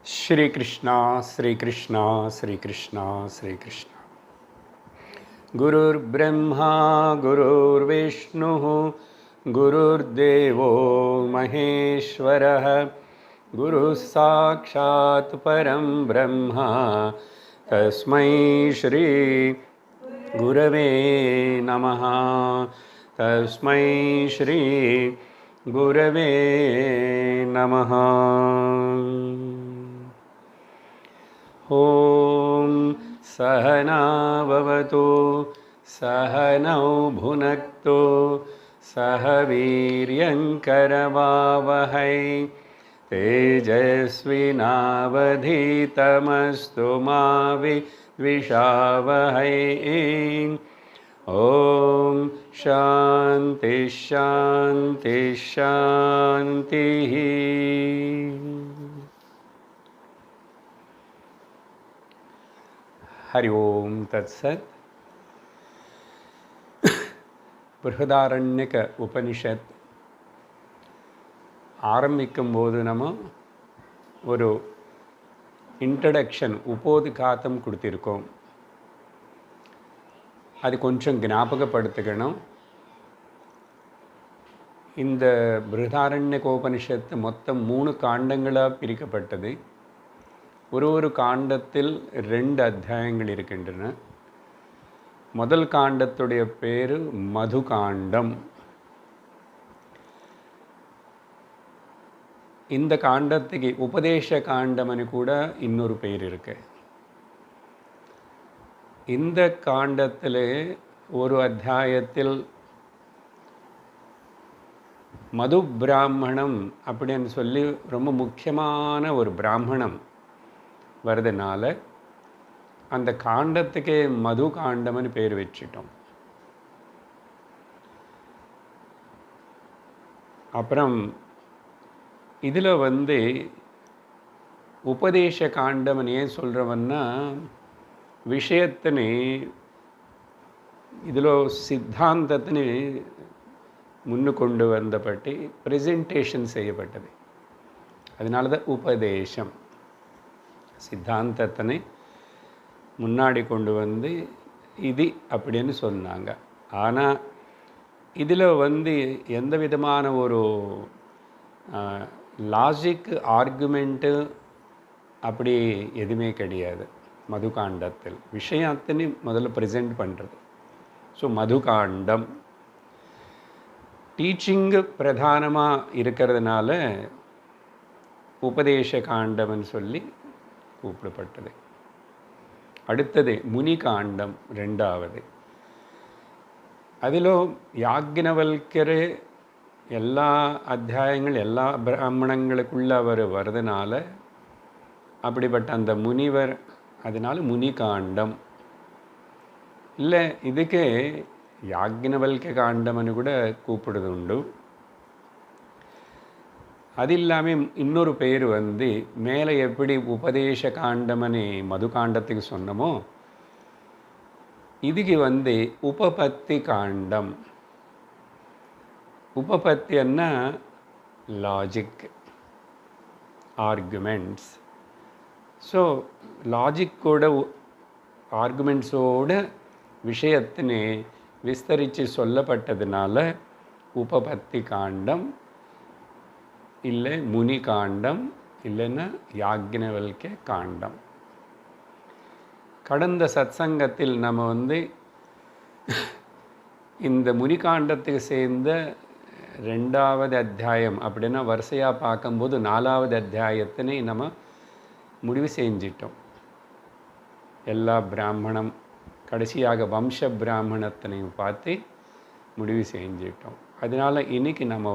श्री कृष्णा श्री कृष्णा श्री कृष्णा श्री कृष्णा। गुरुर्ब्रह्मा गुरुर्विष्णुः गुरुर्देवो महेश्वरः गुरुः साक्षात् परं ब्रह्म तस्मै श्री गुरवे नमः। तस्मै श्री गुरवे नमः। ॐ सहना भवतु सहनौ भुनक्तु सह वीर्यङ्करवावहै तेजस्विनावधीतमस्तु मा विद्विषावहै। ॐ शान्ति शान्ति शान्तिः। हरि ओम तत्सत। बृहदारण्यक उपनिषत् ஆரம்பிக்கும் போது நம்ம ஒரு இன்ட்ரடக்ஷன் உபோதிகாத்தம் கொடுத்திருக்கோம். அது கொஞ்சம் ஞாபகப்படுத்திக்கணும். இந்த பிருஹதாரண்யக உபனிஷத்து மொத்தம் 3 காண்டங்களாக பிரிக்கப்பட்டது. ஒரு காண்டத்தில் 2 அத்தியாயங்கள் இருக்கின்றன. முதல் காண்டத்துடைய பேர் மது காண்டம். இந்த காண்டத்துக்கு உபதேச காண்டம்னு கூட இன்னொரு பேர் இருக்கு. இந்த காண்டத்தில் ஒரு அத்தியாயத்தில் மது பிராமணம் அப்படின்னு சொல்லி ரொம்ப முக்கியமான ஒரு பிராமணம் வரதுனால அந்த காண்டத்துக்கே மது காண்டம்னு பேர் வச்சிட்டோம். அப்புறம் இதில் உபதேச காண்டம்னு ஏன் சொல்கிறவன்னா விஷயத்தினு இதில் சித்தாந்தத்தினு முன்னு கொண்டு வந்தபட்டி ப்ரெசன்டேஷன் செய்யப்பட்டது. அதனால தான் உபதேசம். சித்தாந்தத்தினை முன்னாடி கொண்டு வந்து இது அப்படின்னு சொன்னாங்க. ஆனால் இதில் எந்த விதமான ஒரு லாஜிக் ஆர்குமெண்ட்டு அப்படி எதுவுமே கிடையாது. மதுகாண்டத்தில் விஷயத்தினை முதல்ல ப்ரெசென்ட் பண்ணுறது. ஸோ மதுகாண்டம் டீச்சிங்கு பிரதானமாக இருக்கிறதுனால உபதேச காண்டம்னு சொல்லி கூப்பிடப்பட்டது. அடுத்தது முனி காண்டம் 2வது. அதில் யாக்ஞவல்கர் எல்லா அத்தியாயங்கள் எல்லா பிராமணங்களுக்குள்ள அவர் வரதுனால அப்படிப்பட்ட அந்த முனிவர், அதனால முனி காண்டம். இல்லை இதுக்கு யாக்ஞவல்க காண்டம்னு கூட கூப்பிடுறது உண்டு. அது இல்லாமல் இன்னொரு பேர் மேலே எப்படி உபதேச காண்டம்னு மது காண்டத்துக்கு சொன்னமோ இதுக்கு உபபத்தி காண்டம். உபபத்தின்னா லாஜிக் ஆர்குமெண்ட்ஸ். ஸோ லாஜிக்கோட ஆர்குமெண்ட்ஸோட விஷயத்தினை விஸ்தரித்து சொல்லப்பட்டதுனால உபபத்தி காண்டம், இல்லை முனி காண்டம், இல்லைன்னா யாக்ஞவல்க காண்டம். கடந்த சத்சங்கத்தில் நம்ம இந்த முனி காண்டத்துக்கு சேர்ந்த 2வது அத்தியாயம் அப்படின்னா வரிசையாக பார்க்கும்போது 4வது அத்தியாயத்தினை நம்ம முடிவு செஞ்சிட்டோம். எல்லா பிராமணம் கடைசியாக வம்ச பிராமணத்தினையும் பார்த்து முடிவு செஞ்சிட்டோம். அதனால் இன்றைக்கி நம்ம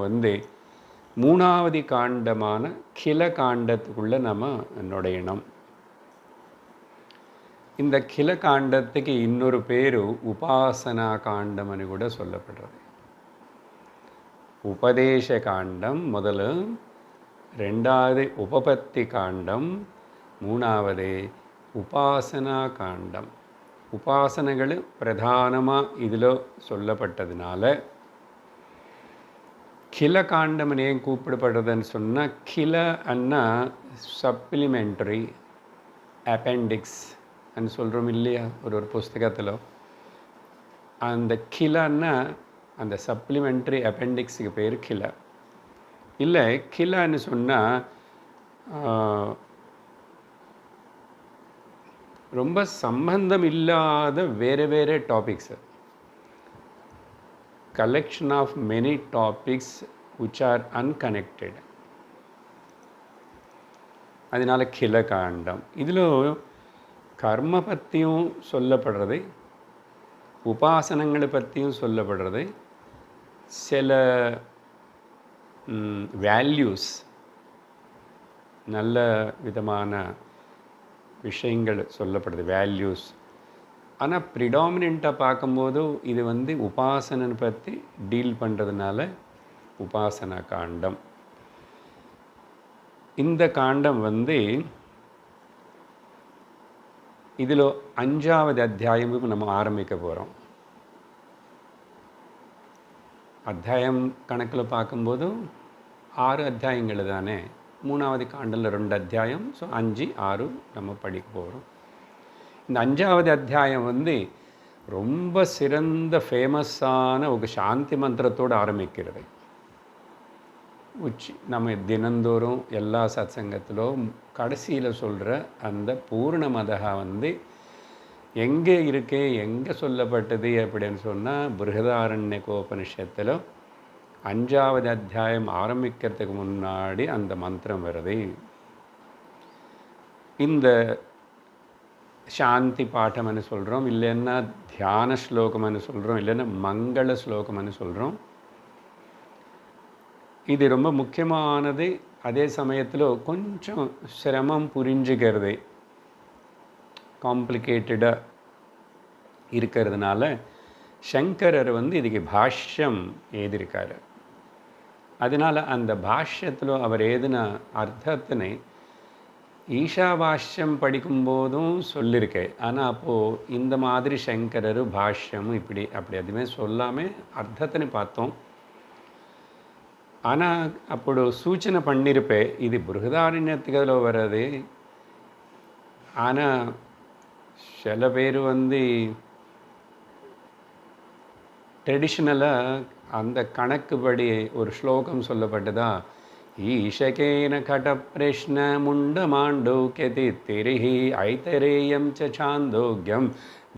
3வது காண்டமான கில காண்டத்துக்குள்ளே நம்ம நுழையணும். இந்த கில காண்டத்துக்கு இன்னொரு பேர் உபாசனா காண்டம்னு கூட சொல்லப்படுறது. உபதேச காண்டம் முதல்ல, 2வது உபபத்தி காண்டம், 3வது உபாசனா காண்டம். உபாசனைகள் பிரதானமாக இதில் சொல்லப்பட்டதுனால கில காண்டம் ஏன் கூப்பிடப்படுறதுன்னு சொன்னால், கில அண்ணா சப்ளிமெண்ட்ரி அப்பெண்டிக்ஸ் சொல்கிறோம் இல்லையா ஒரு புஸ்தகத்தில். அந்த கிலான்னா அந்த சப்ளிமெண்ட்ரி அப்பெண்டிக்ஸுக்கு பேர் கிலா. இல்லை கிலான்னு சொன்னால் ரொம்ப சம்பந்தம் இல்லாத வேறு வேறு topics, collection of many topics which are unconnected. அதனால் கிலகாண்டம். இதில் கர்ம பற்றியும் சொல்லப்படுறது, உபாசனங்களை பற்றியும் சொல்லப்படுறது, சில வேல்யூஸ் நல்ல விதமான விஷயங்கள் சொல்லப்படுது, வேல்யூஸ். ஆனால் ப்ரிடாமினெண்ட்டாக பார்க்கும்போது இது உபாசனை பற்றி டீல் பண்ணுறதுனால உபாசனா காண்டம். இந்த காண்டம் இதில் 5வது அத்தியாயமும் நம்ம ஆரம்பிக்க போகிறோம். அத்தியாயம் கணக்கில் பார்க்கும்போது 6 அத்தியாயங்கள் தானே. 3வது காண்டலில் 2 அத்தியாயம். ஸோ 5, 6 நம்ம படிக்க போகிறோம். இந்த 5வது அத்தியாயம் ரொம்ப சிறந்த ஃபேமஸான ஒரு சாந்தி மந்திரத்தோடு ஆரம்பிக்கிறது. நம்ம தினந்தோறும் எல்லா சத்சங்கத்திலும் கடைசியில் சொல்கிற அந்த பூர்ணமதா எங்கே இருக்கே, எங்கே சொல்லப்பட்டது அப்படின்னு சொன்னால் பிருஹதாரண்யகோபனிஷத்தில் 5வது அத்தியாயம் ஆரம்பிக்கிறதுக்கு முன்னாடி அந்த மந்திரம் வருது. இந்த சாந்தி பாட்டம்னு சொல்கிறோம், இல்லைன்னா தியான ஸ்லோகம்னு சொல்கிறோம், இல்லைன்னா மங்கள ஸ்லோகம்னு சொல்கிறோம். இது ரொம்ப முக்கியமானது. அதே சமயத்தில் கொஞ்சம் சிரமம் புரிஞ்சுக்கிறது, காம்ப்ளிகேட்டடாக இருக்கிறதுனால சங்கரர் இதுக்கு பாஷ்யம் எழுதியிருக்காரு. அதனால் அந்த பாஷ்யத்தில் அவர் எழுதின அர்த்தத்தினை ஈஷாவாஷ்யம் படிக்கும்போதும் சொல்லியிருக்கேன். ஆனால் அப்போது இந்த மாதிரி சங்கரர் பாஷ்யமும் அப்படி எதுவுமே சொல்லாமல் அர்த்தத்தினை பார்த்தோம். ஆனால் அப்போ சூச்சனை பண்ணியிருப்பேன், இது பிருஹதாரண்யத்துக்கு வர்றது. ஆனால் சில பேர் ட்ரெடிஷ்னலாக அந்த கணக்குப்படி ஒரு ஸ்லோகம் சொல்லப்பட்டதா, ஈஷகேன கட பிரஷ்ன முண்டமாண்டோக்கியதி திரிஹி ஐதரேயம் சாந்தோக்கியம்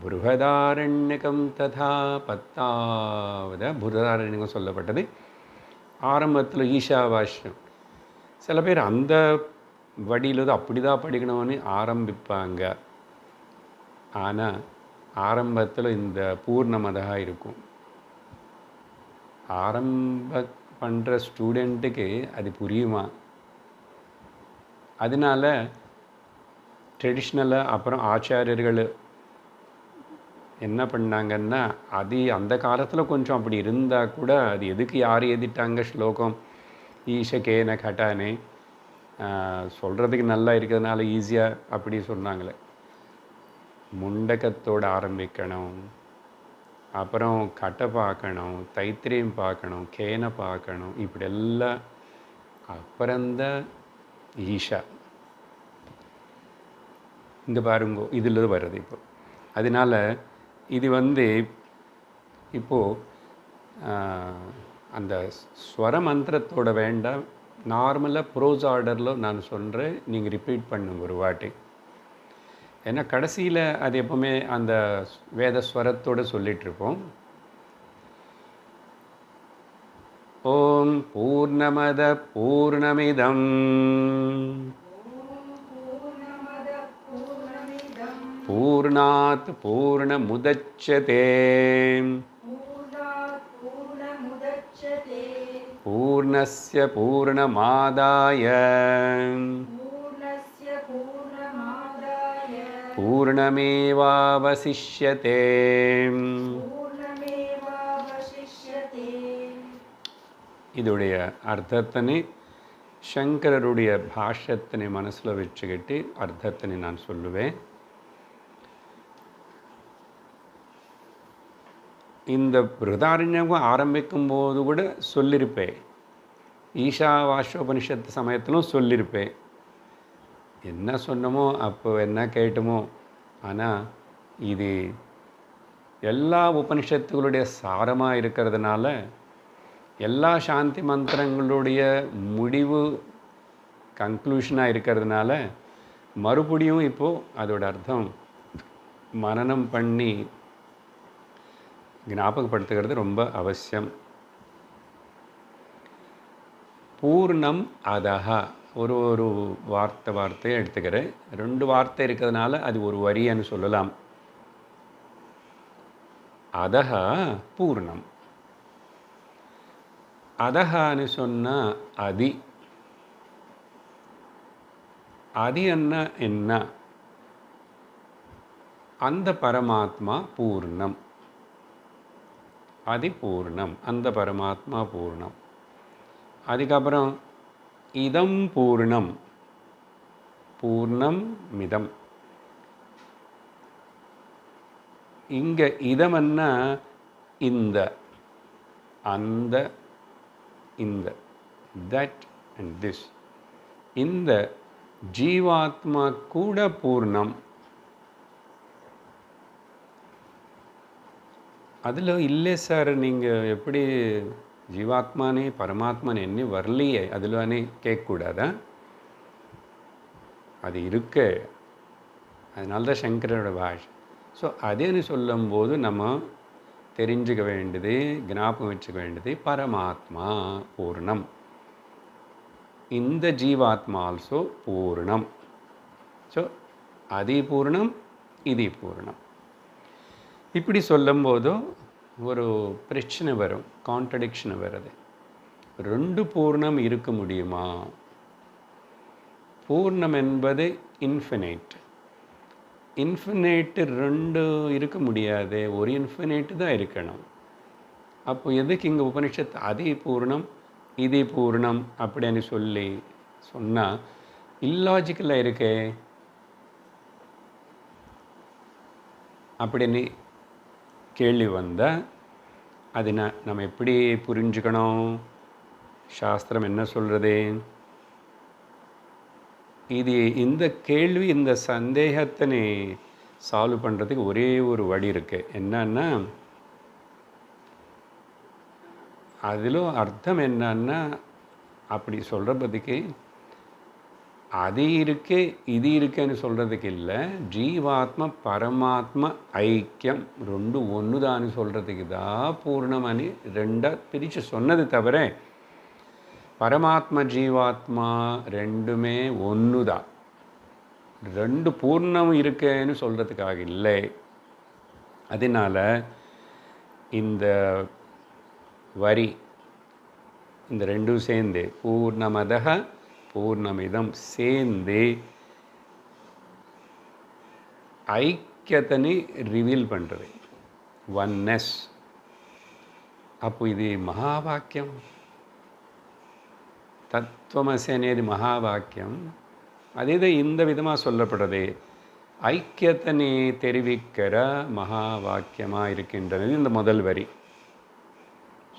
பிருஹதாரண்யகம் ததா. 10வது பிருஹதாரண்யகம் சொல்லப்பட்டது. ஆரம்பத்தில் ஈஷாவாஷ்யம். சில பேர் அந்த வடியில் அப்படி தான் படிக்கணும்னு ஆரம்பிப்பாங்க. ஆனால் ஆரம்பத்தில் இந்த பூர்ணமதாக இருக்கும். ஆரம்ப பண்ணுற ஸ்டூடெண்ட்டுக்கு அது புரியுமா? அதனால் ட்ரெடிஷ்னலாக அப்புறம் ஆச்சாரியர்கள் என்ன பண்ணாங்கன்னா, அது அந்த காலத்தில் கொஞ்சம் அப்படி இருந்தால் கூட அது எதுக்கு யார் எழுதிட்டாங்க ஸ்லோகம் ஈஷகேன கட்டானே சொல்கிறதுக்கு நல்லா இருக்கிறதுனால ஈஸியாக அப்படி சொன்னாங்களே. முண்டகத்தோடு ஆரம்பிக்கணும், அப்புறம் கட்டை பார்க்கணும், தைத்திரியம் பார்க்கணும், கேனை பார்க்கணும், இப்படி எல்லாம் அப்புறம்தான் ஈஷா. இங்கே பாருங்கோ, இதில் வருது இப்போ. அதனால் இது இப்போது அந்த ஸ்வர மந்திரத்தோட வேண்டாம், நார்மலாக ப்ரோஸ் ஆர்டரில் நான் சொல்கிறேன், நீங்கள் ரிப்பீட் பண்ணுங்க ஒரு வாட்டி. ஏன்னா கடைசியில் அது எப்போவுமே அந்த வேத ஸ்வரத்தோடு சொல்லிகிட்ருப்போம். ஓம் பூர்ணமத பூர்ணமிதம் பூர்ணாத் பூர்ணமுதச்யதே பூர்ணஸ்ய பூர்ணமாதாய பூர்ணமேவாவசிஷ்யதே. இதோடைய அர்த்தத்தினை சங்கரருடைய பாஷ்யத்தினை மனசில் வச்சுக்கிட்டு அர்த்தத்தினை நான் சொல்லுவேன். இந்த பிருஹதாரண்யம் ஆரம்பிக்கும் போது கூட சொல்லியிருப்பேன், ஈஷாவாஷ்யோபனிஷத்து சமயத்திலும் சொல்லியிருப்பேன். என்ன சொன்னமோ அப்போ என்ன கேட்டோமோ, ஆனால் இது எல்லா உபனிஷத்துகளுடைய சாரமாக இருக்கிறதுனால, எல்லா சாந்தி மந்திரங்களுடைய முடிவு கன்க்ளூஷனாக இருக்கிறதுனால, மறுபடியும் இப்போது அதோட அர்த்தம் மனனம் பண்ணி ஞாபகப்படுத்துகிறது ரொம்ப அவசியம். பூர்ணம் அதஹா, ஒரு வார்த்தையை எடுத்துக்கிறேன். 2 வார்த்தை இருக்கிறதுனால அது ஒரு வரின்னு சொல்லலாம். அதஹா பூர்ணம். அதஹான்னு சொன்னால் அதி. அதி என்ன? அந்த பரமாத்மா பூர்ணம். அதி பூர்ணம், அந்த பரமாத்மா பூர்ணம். அதுக்கப்புறம் இதம் பூர்ணம், பூர்ணம் மிதம். இங்கே இதம்னா இந்த, அந்த, இந்த, தட் அண்ட் திஸ். இந்த ஜீவாத்மா கூட பூர்ணம். அதில் இல்லை சார், நீங்கள் எப்படி ஜீவாத்மானே பரமாத்மானே என்ன வரலையே அதில்வானே கேட்கக்கூடாதா? அது இருக்கு. அதனால தான் சங்கரோட பாஷை. ஸோ அதேன்னு சொல்லும்போது நம்ம தெரிஞ்சுக்க வேண்டியது, ஞாபகம் வச்சுக்க வேண்டியது, பரமாத்மா பூர்ணம். இந்த ஜீவாத்மா ஆல்சோ பூர்ணம். ஸோ அதி பூர்ணம், இது பூர்ணம். இப்படி சொல்லும்போது ஒரு பிரச்சனை வரும், கான்ட்ரடிக்ஷன் வருது. 2 பூர்ணம் இருக்க முடியுமா? பூர்ணம் என்பது இன்ஃபினைட். இன்ஃபினைட்டு 2 இருக்க முடியாது, ஒரு இன்ஃபினைட்டு தான் இருக்கணும். அப்போ எதுக்கு இங்கே உபனிஷத்து அதி பூர்ணம் இது பூர்ணம் அப்படின்னு சொன்னால் இல்லாஜிக்கலாக இருக்கே அப்படின்னு கேள்வி வந்தால் அது நம்ம எப்படி புரிஞ்சுக்கணும்? சாஸ்திரம் என்ன சொல்கிறது? இது இந்த கேள்வி, இந்த சந்தேகத்தை சால்வ் பண்ணுறதுக்கு ஒரே ஒரு வழி இருக்குது. என்னன்னா, அதிலும் அர்த்தம் என்னன்னா, அப்படி சொல்கிறதுக்கு அது இருக்கே இது இருக்கேன்னு சொல்கிறதுக்கு இல்லை, ஜீவாத்மா பரமாத்மா ஐக்கியம் 2 ஒன்று தான் சொல்கிறதுக்கு தான் பூர்ணமணி 2 பிரித்து சொன்னது தவிர, பரமாத்மா ஜீவாத்மா 2மே ஒன்று தான். 2 பூர்ணம் இருக்கேன்னு சொல்கிறதுக்காக இல்லை. அதனால் இந்த வரி, இந்த 2 சேர்ந்து பூர்ணமதஹ பூர்ணமிதம் சேர்ந்து ஐக்கியத்தனை ரிவீல் பண்ணுறது, ஒன்னஸ். அப்போ இது மகாவாக்கியம். தத்துவமசி అనేది மகாவாக்கியம். அதே இந்த விதமாக சொல்லப்படுறது ஐக்கியத்தனை தெரிவிக்கிற மகா வாக்கியமாக இருக்கின்றது இந்த முதல் வரி.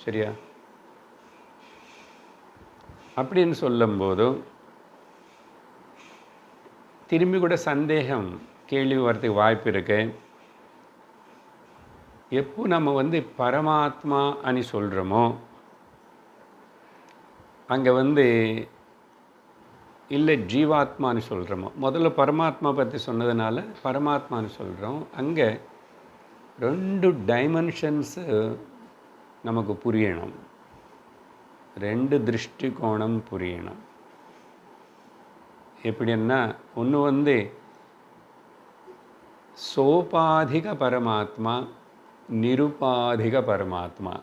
சரியா? அப்படின்னு சொல்லும்போது திரும்பி கூட சந்தேகம் கேள்வி வரதுக்கு வாய்ப்பு இருக்கு. எப்போ நம்ம பரமாத்மா అని சொல்கிறோமோ, அங்கே இல்லை ஜீவாத்மான்னு சொல்கிறோமோ, முதல்ல பரமாத்மா பற்றி சொன்னதுனால பரமாத்மான்னு சொல்கிறோம். அங்கே 2 டைமென்ஷன்ஸு நமக்கு புரியணும், 2 திருஷ்டிகோணம் புரியணும். எப்படின்னா, ஒன்று சோபாதிக பரமாத்மா, நிருபாதிக பரமாத்மா.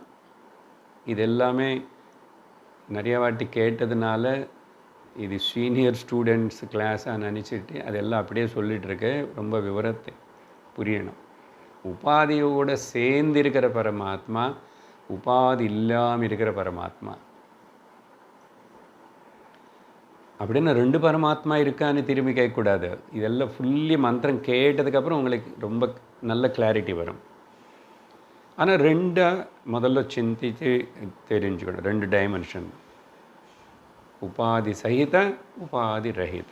இது எல்லாமே நிறைய வாட்டி கேட்டதுனால இது சீனியர் ஸ்டூடெண்ட்ஸ் கிளாஸாக நினச்சிட்டு அதெல்லாம் அப்படியே சொல்லிகிட்ருக்கு. ரொம்ப விவரத்தை புரியணும். உபாதியோடு சேர்ந்து இருக்கிற பரமாத்மா, உபாதி இல்லாமல் இருக்கிற பரமாத்மா அப்படின்னு 2 பரமாத்மா இருக்கான்னு திரும்பி கேட்கக்கூடாது. இதெல்லாம் ஃபுல்லி மந்திரம் கேட்டதுக்கப்புறம் உங்களுக்கு ரொம்ப நல்ல கிளாரிட்டி வரும். ஆனால் 2 முதல்ல சிந்தித்து தெரிஞ்சுக்கணும். 2 டைமென்ஷன், உபாதி சகித, உபாதி ரஹித.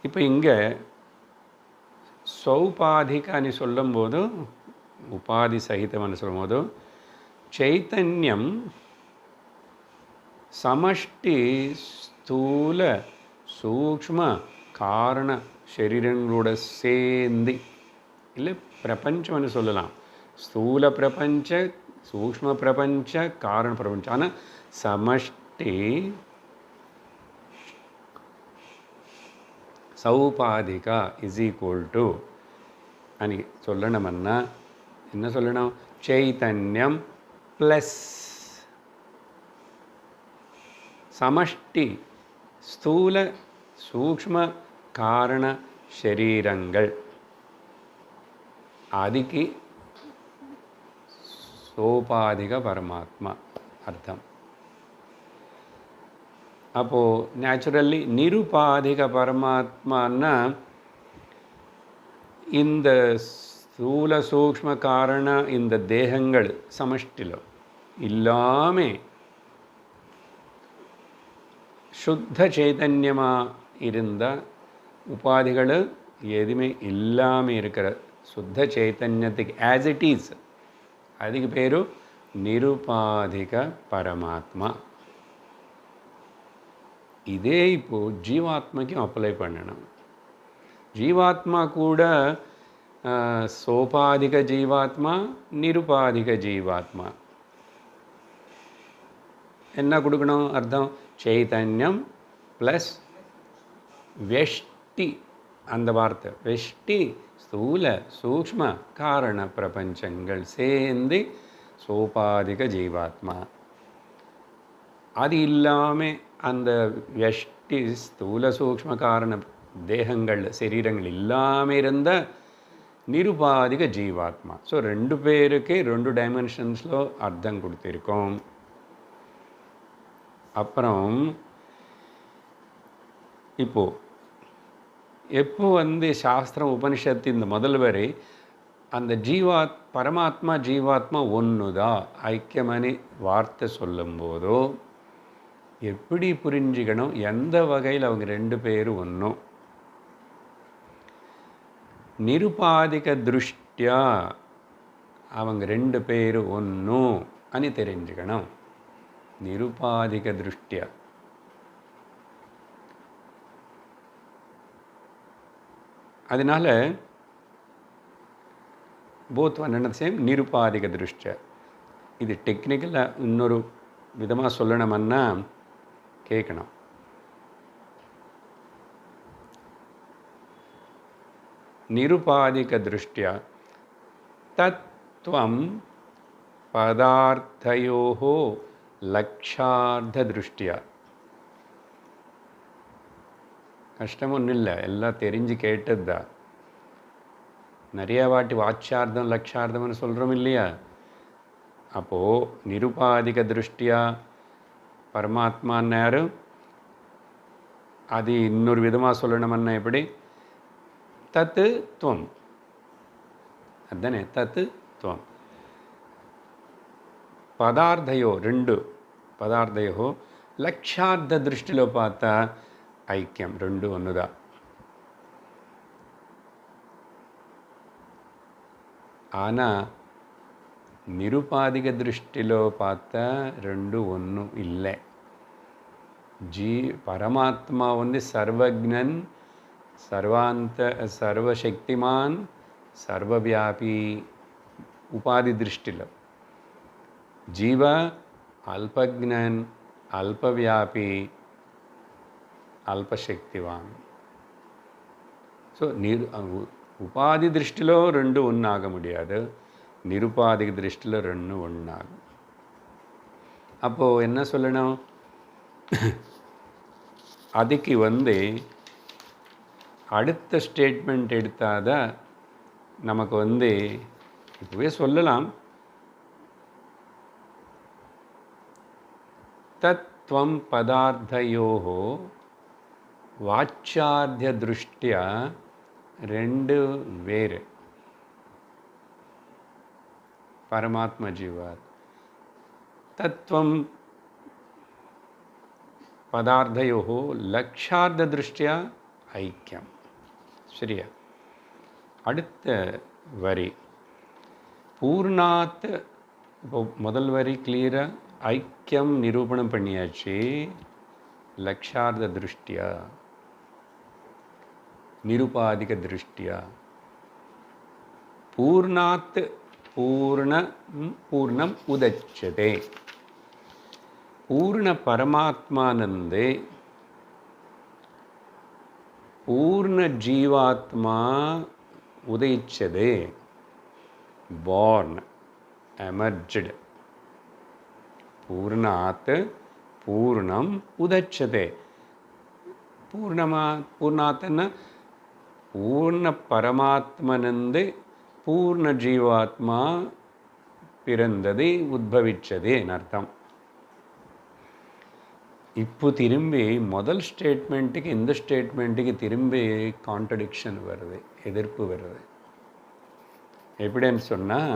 இப்போ இங்கே சௌபாதிகான்னு சொல்லும்போது, உபாதி சகிதம்னு சொல்லும்போது, சைத்தன்யம் சமஷ்டி ஸ்தூல சூக்ஷ்ம காரண சரீரங்களோட சேர்ந்து, இல்லை பிரபஞ்சம்னு சொல்லலாம். ஸ்தூல பிரபஞ்ச, சூக்ஷ்ம பிரபஞ்ச, காரண பிரபஞ்சம். ஆனால் சமஷ்டி சௌபாதிகா இஸ் ஈக்குவல் டு అని சொல்லணும்னா என்ன சொல்லணும்? சைத்தன்யம் ப்ளஸ் சமஷ்டி ஸ்தூல சூக்ஷ்ம காரண சரீரங்கள், அதுக்கு சோபாதிக பரமாத்மா அர்த்தம். அப்போது நேச்சுரலி நிருபாதிக பரமாத்மான்னா இந்த ஸ்தூல சூக்ஷ்ம காரண இந்த தேகங்கள் சமஷ்டிலோ இல்லாமல் சுத்த சைதன்யமாக இருந்த உபாதிகள் எதுவுமே இல்லாமல் இருக்கிற சுத்த சைத்தன்யத்துக்கு ஆஸ் இட் இஸ், அதுக்கு பேர் நிருபாதிக பரமாத்மா. இதே இப்போது ஜீவாத்மாக்கும் அப்ளை பண்ணணும். ஜீவாத்மா கூட சோபாதிக ஜீவாத்மா, நிருபாதிக ஜீவாத்மா. என்ன கொடுக்கணும் அர்த்தம்? சைத்தன்யம் ப்ளஸ் வெஷ்டி, அந்த வார்த்தை வெஷ்டி ஸ்தூல சூக்ஷ்ம காரண பிரபஞ்சங்கள் சேர்ந்து சோபாதிக ஜீவாத்மா. அது இல்லாமல் அந்த வெஷ்டி ஸ்தூல சூக்ஷ்ம காரண தேகங்கள் சரீரங்கள் இல்லாமல் இருந்த நிருபாதிக ஜீவாத்மா. ஸோ ரெண்டு பேருக்கு ரெண்டு டைமென்ஷன்ஸில் அர்த்தம் கொடுத்துருக்கோம். அப்புறம் இப்போது எப்போ சாஸ்திரம் உபனிஷத்து இந்த முதல் வரை அந்த பரமாத்மா ஜீவாத்மா ஒன்று தான் ஐக்கியமணி வார்த்தை சொல்லும்போதோ எப்படி புரிஞ்சுக்கணும்? எந்த வகையில் அவங்க ரெண்டு பேரும் ஒன்றும் நிருபாதிக திருஷ்டியா அவங்க ரெண்டு பேரும் ஒன்றும் అని தெரிஞ்சுக்கணும். நிருபாதிக திருஷ்டியா. அதனால போத் ஒன் அண்ட் சேம் நிருபாதிக திருஷ்டியா. இது டெக்னிக்கலாக இன்னொரு விதமாக சொல்லணும்னா கேட்கணும். நிருபாதிக திருஷ்டியா தத்துவம் பதார்த்தயோஹோ லக்ஷார்த்த திருஷ்டியா. கஷ்டம் ஒன்றும் இல்லை, எல்லாம் தெரிஞ்சு கேட்டது தான். நிறைய வாட்டி வாட்சார்த்தம் லக்ஷார்த்தம்னு சொல்கிறோம் இல்லையா? அப்போது நிருபாதிக திருஷ்டியா பரமாத்மான்னு யாரு? அது இன்னொரு விதமாக சொல்லணும்னா எப்படி? தத்து துவம், அதுதானே தத்து துவம். பதார்த்தயோ ரெண்டு பதார்த்தயோ லக்ஷார்த்த திருஷ்டிలో பார்த்தா ஐக்கியம் ரெண்டு ஒன்று தான். ஆனால் நிருபாதிக திருஷ்டிలో பார்த்தா ரெண்டு ஒன்றும் இல்லை. பரமாத்மா சர்வஜ்ஞன், சர்வசக்திமான், சர்வவியாபி உபாதி திருஷ்டிలో. జీవ అల్పజ్ఞాన్, అల్పవ్యాపి, అల్పశక్తివాన్. ஸோ உபாதி திருஷ்டிలో ரெண்டு ஒன்றாக முடியாது, நிருபாதிக திருஷ்டியில் ரெண்டு ஒன்றாகும். அப்போது என்ன சொல்லணும்? அதுக்கு அடுத்த ஸ்டேட்மெண்ட் எடுத்தாதான் நமக்கு இப்போவே சொல்லலாம். தத்துவம் பதார்த்தயோஹோ வாச்சார்த்திய திருஷ்டியா ரெண்டு வேறு. பரமாத்மா ஜீவாத் தத்துவம் பதார்த்தயோஹோ லக்ஷார்த்த திருஷ்டியா ஐக்கியம். சரியா? அடுத்த வரி பூர்ணாத். இப்போ முதல் வரி கிளியராக ஐக்கியம் நிரூபணம் பண்ணியாச்சு. லக்ஷார்த்த திருஷ்டியா, நிருபாதிக திருஷ்டியா. பூர்ணாத் பூர்ணம் உதச்சதே. பூர்ண பரமாத்மானந்தே பூர்ண ஜீவாத்மா உதயிச்சதே. born, emerged. பூர்ணாத் பூர்ணம் உதச்சதே. பூர்ணாத்னா பூர்ண பரமாத்மனந்து பூர்ண ஜீவாத்மா பிறந்தது, உத்பவிச்சதேன்னு அர்த்தம். இப்போ திரும்பி முதல் ஸ்டேட்மெண்ட்டுக்கு இந்த ஸ்டேட்மெண்ட்டுக்கு திரும்பி கான்ட்ரடிக்ஷன் வருது, எதிர்ப்பு வருது. எப்படின்னு சொன்னால்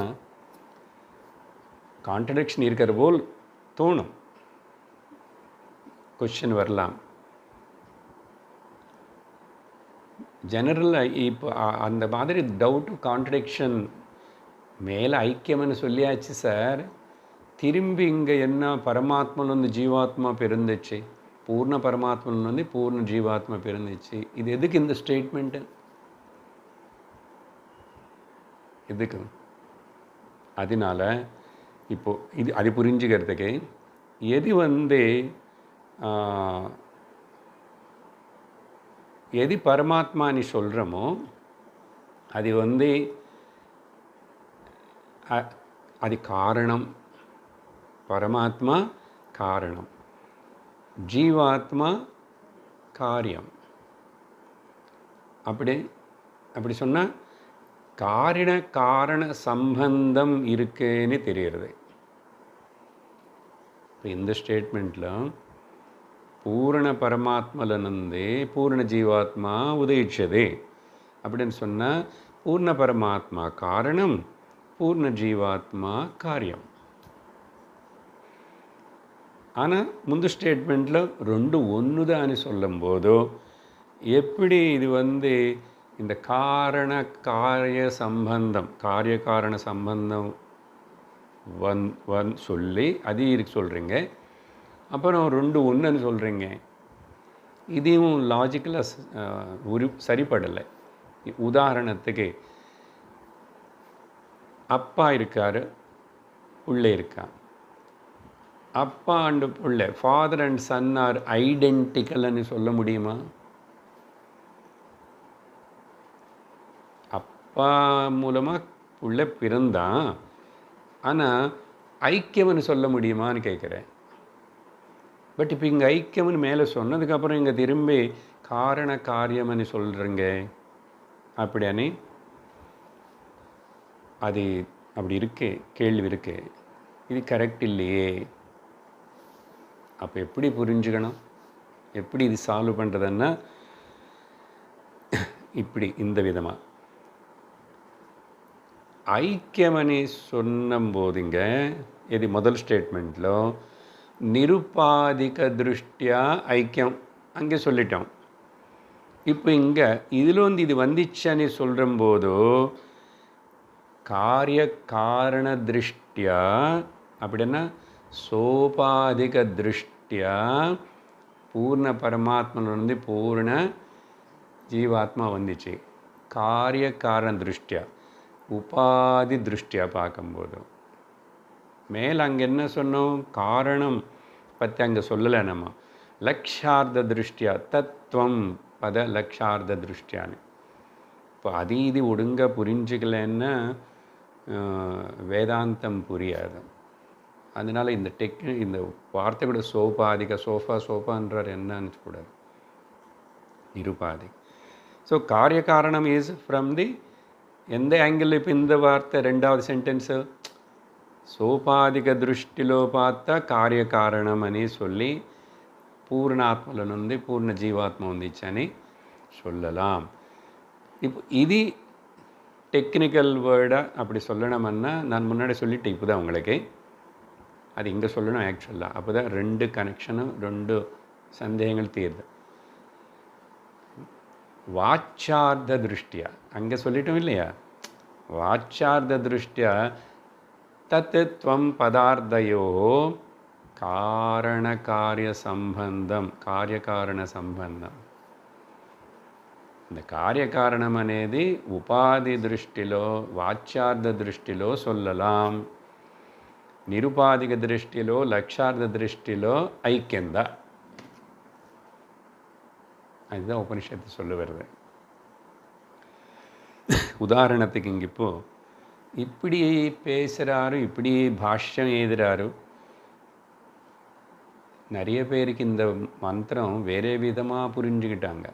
கான்ட்ரடிக்ஷன் இருக்கிற போல் தோணும், கொஸ்டின் வரலாம். ஜெனரலாக இப்போ அந்த மாதிரி டவுட்டு கான்ட்ரடிக்ஷன் மேலே ஐக்கியம்னு சொல்லியாச்சு சார், திரும்பி இங்கே என்ன பரமாத்மன்னு ஜீவாத்மா பிறந்துச்சு, பூர்ண பரமாத்மன்னு பூர்ண ஜீவாத்மா பிறந்துச்சு, இது எதுக்கு இந்த ஸ்டேட்மெண்ட்டு? எதுக்கு? அதனால இப்போது இது அது புரிஞ்சுக்கிறதுக்கு எது பரமாத்மான்னு சொல்கிறோமோ அது அது காரணம். பரமாத்மா காரணம், ஜீவாத்மா காரியம். அப்படி சொன்னால் காரண சம்பந்தம் இருக்குன்னு தெரிகிறது. இப்போ இந்த ஸ்டேட்மெண்ட்டில் பூரண பரமாத்மலனந்தே பூர்ண ஜீவாத்மா உதயிச்சதே அப்படின்னு சொன்னால் பூர்ண பரமாத்மா காரணம், பூர்ண ஜீவாத்மா காரியம். ஆனால் முந்து ஸ்டேட்மெண்ட்டில் ரெண்டு ஒன்று தான் சொல்லும்போதோ எப்படி இது இந்த காரிய சம்பந்தம், காரிய காரண சம்பந்தம் சொல்லி அது சொல்கிறீங்க, அப்புறம் ரெண்டு ஒன்றுன்னு சொல்கிறீங்க. இதையும் லாஜிக்கலாக சரிப்படலை. உதாரணத்துக்கு அப்பா இருக்கார், உள்ளே இருக்கா. அப்பா அண்டு பிள்ளை, ஃபாதர் அண்ட் சன் ஆர் ஐடென்டிக்கல்னு சொல்ல முடியுமா? அப்பா மூலமாக பிள்ளை பிறந்தான், ஆனால் ஐக்கியம்னு சொல்ல முடியுமான்னு கேட்குறேன். பட் இப்போ இங்கே ஐக்கியம்னு மேலே சொன்னதுக்கப்புறம் இங்கே திரும்பி காரண காரியம்னு சொல்கிறீங்க. அப்படியானே அது அப்படி இருக்கே, கேள்வி இருக்கு, இது கரெக்ட் இல்லையே. அப்போ எப்படி புரிஞ்சுக்கணும், எப்படி இது சால்வ் பண்ணுறதுன்னா இப்படி இந்த விதமாக ஐக்கியமணி சொன்னம்போதுங்க இது முதல் ஸ்டேட்மெண்ட்டில் நிருபாதிக திருஷ்டியா ஐக்கியம் அங்கே சொல்லிட்டோம். இப்போ இங்கே இதில் இது வந்துச்சன்னு சொல்கிறம்போது காரிய காரண திருஷ்டியா அப்படின்னா சோபாதிக திருஷ்டியா பூர்ண பரமாத்மனிலிருந்து பூர்ண ஜீவாத்மா வந்துச்சு. காரிய காரண திருஷ்டியா உபாதி திருஷ்டியா பார்க்கும்போது மேலே அங்கே என்ன சொன்னோம், காரணம் பற்றி அங்கே சொல்லலை நம்ம. லக்ஷார்த்த திருஷ்டியா தத்துவம் பத லக்ஷார்த்த திருஷ்டியான்னு. இப்போ இது ஒழுங்காக புரிஞ்சுக்கலன்னா வேதாந்தம் புரியாது. அதனால் இந்த வார்த்தை கூட சோபாதிக, சோஃபான்றார் என்னன்னு கூடாது, நிருபாதி. ஸோ காரிய காரணம் இஸ் ஃப்ரம் எந்த ஆங்கிள்? இப்போ இந்த வார்த்தை ரெண்டாவது சென்டென்ஸு சோபாதிக திருஷ்டிலோ பார்த்தா காரிய காரணம் అని சொல்லி பூர்ணாத்மல నుండి பூர்ண ஜீவாத்மா வந்துச்சని சொல்லலாம். இப்போ இது டெக்னிக்கல் வேர்டாக அப்படி சொல்லணும்னா நான் முன்னாடி சொல்லிட்டேன், இப்போ தான் உங்களுக்கு அது இங்கே சொல்லணும் ஆக்சுவலாக. அப்போ தான் ரெண்டு கனெக்ஷனும் ரெண்டு சந்தேகங்கள் தீருது. வாச்சார்த்த திருஷ்டியா, அங்கே சொல்லிட்டோம் இல்லையா, வாச்சார்த்த திருஷ்டியா தத் துவம் பதார்த்தயோ காரண காரிய சம்பந்தம், కార్యకారణ సంబంధం. இந்த காரியகாரணம் అనేది உபாதி దృష్టిలో వాచ్యార్థ దృష్టిలో சொல்லலாம், நிருபாதிக திருஷ்டிலோ லட்சார்த்த திருஷ்டிலோ ஐக்கியந்தா. அதுதான் உபனிஷத்து சொல்ல வருது. உதாரணத்துக்கு இங்கே இப்போ இப்படி பேசுகிறாரு, இப்படி பாஷ்யம் எழுதுகிறாரு. நிறைய பேருக்கு இந்த மந்திரம் வேறே விதமாக புரிஞ்சுக்கிட்டாங்க.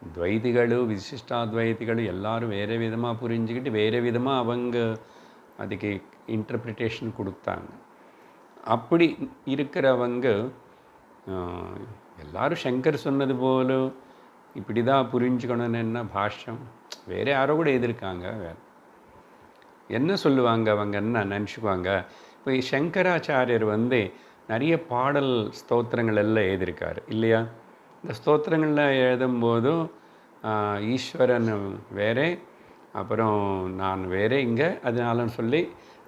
துவைதிகள் விசிஷ்டாத்வைதிகள் எல்லாரும் வேறு விதமாக புரிஞ்சுக்கிட்டு வேறு விதமாக அவங்க அதுக்கு இன்டர்பிரிட்டேஷன் கொடுத்தாங்க. அப்படி இருக்கிறவங்க எல்லாரும் சங்கர் சொன்னது போல இப்படி தான் புரிஞ்சுக்கணும்னு என்ன பாஷ்யம் வேறு யாரோ கூட எழுதியிருக்காங்க. வேறு என்ன சொல்லுவாங்க அவங்க, என்ன நினச்சிக்குவாங்க. இப்போ சங்கராச்சாரியர் நிறைய பாடல் ஸ்தோத்திரங்கள் எல்லாம் எழுதியிருக்காரு இல்லையா. இந்த ஸ்தோத்திரங்களில் எழுதும்போதும் ஈஸ்வரன் வேறே, அப்புறம் நான் வேறே இங்கே, அதனாலன்னு சொல்லி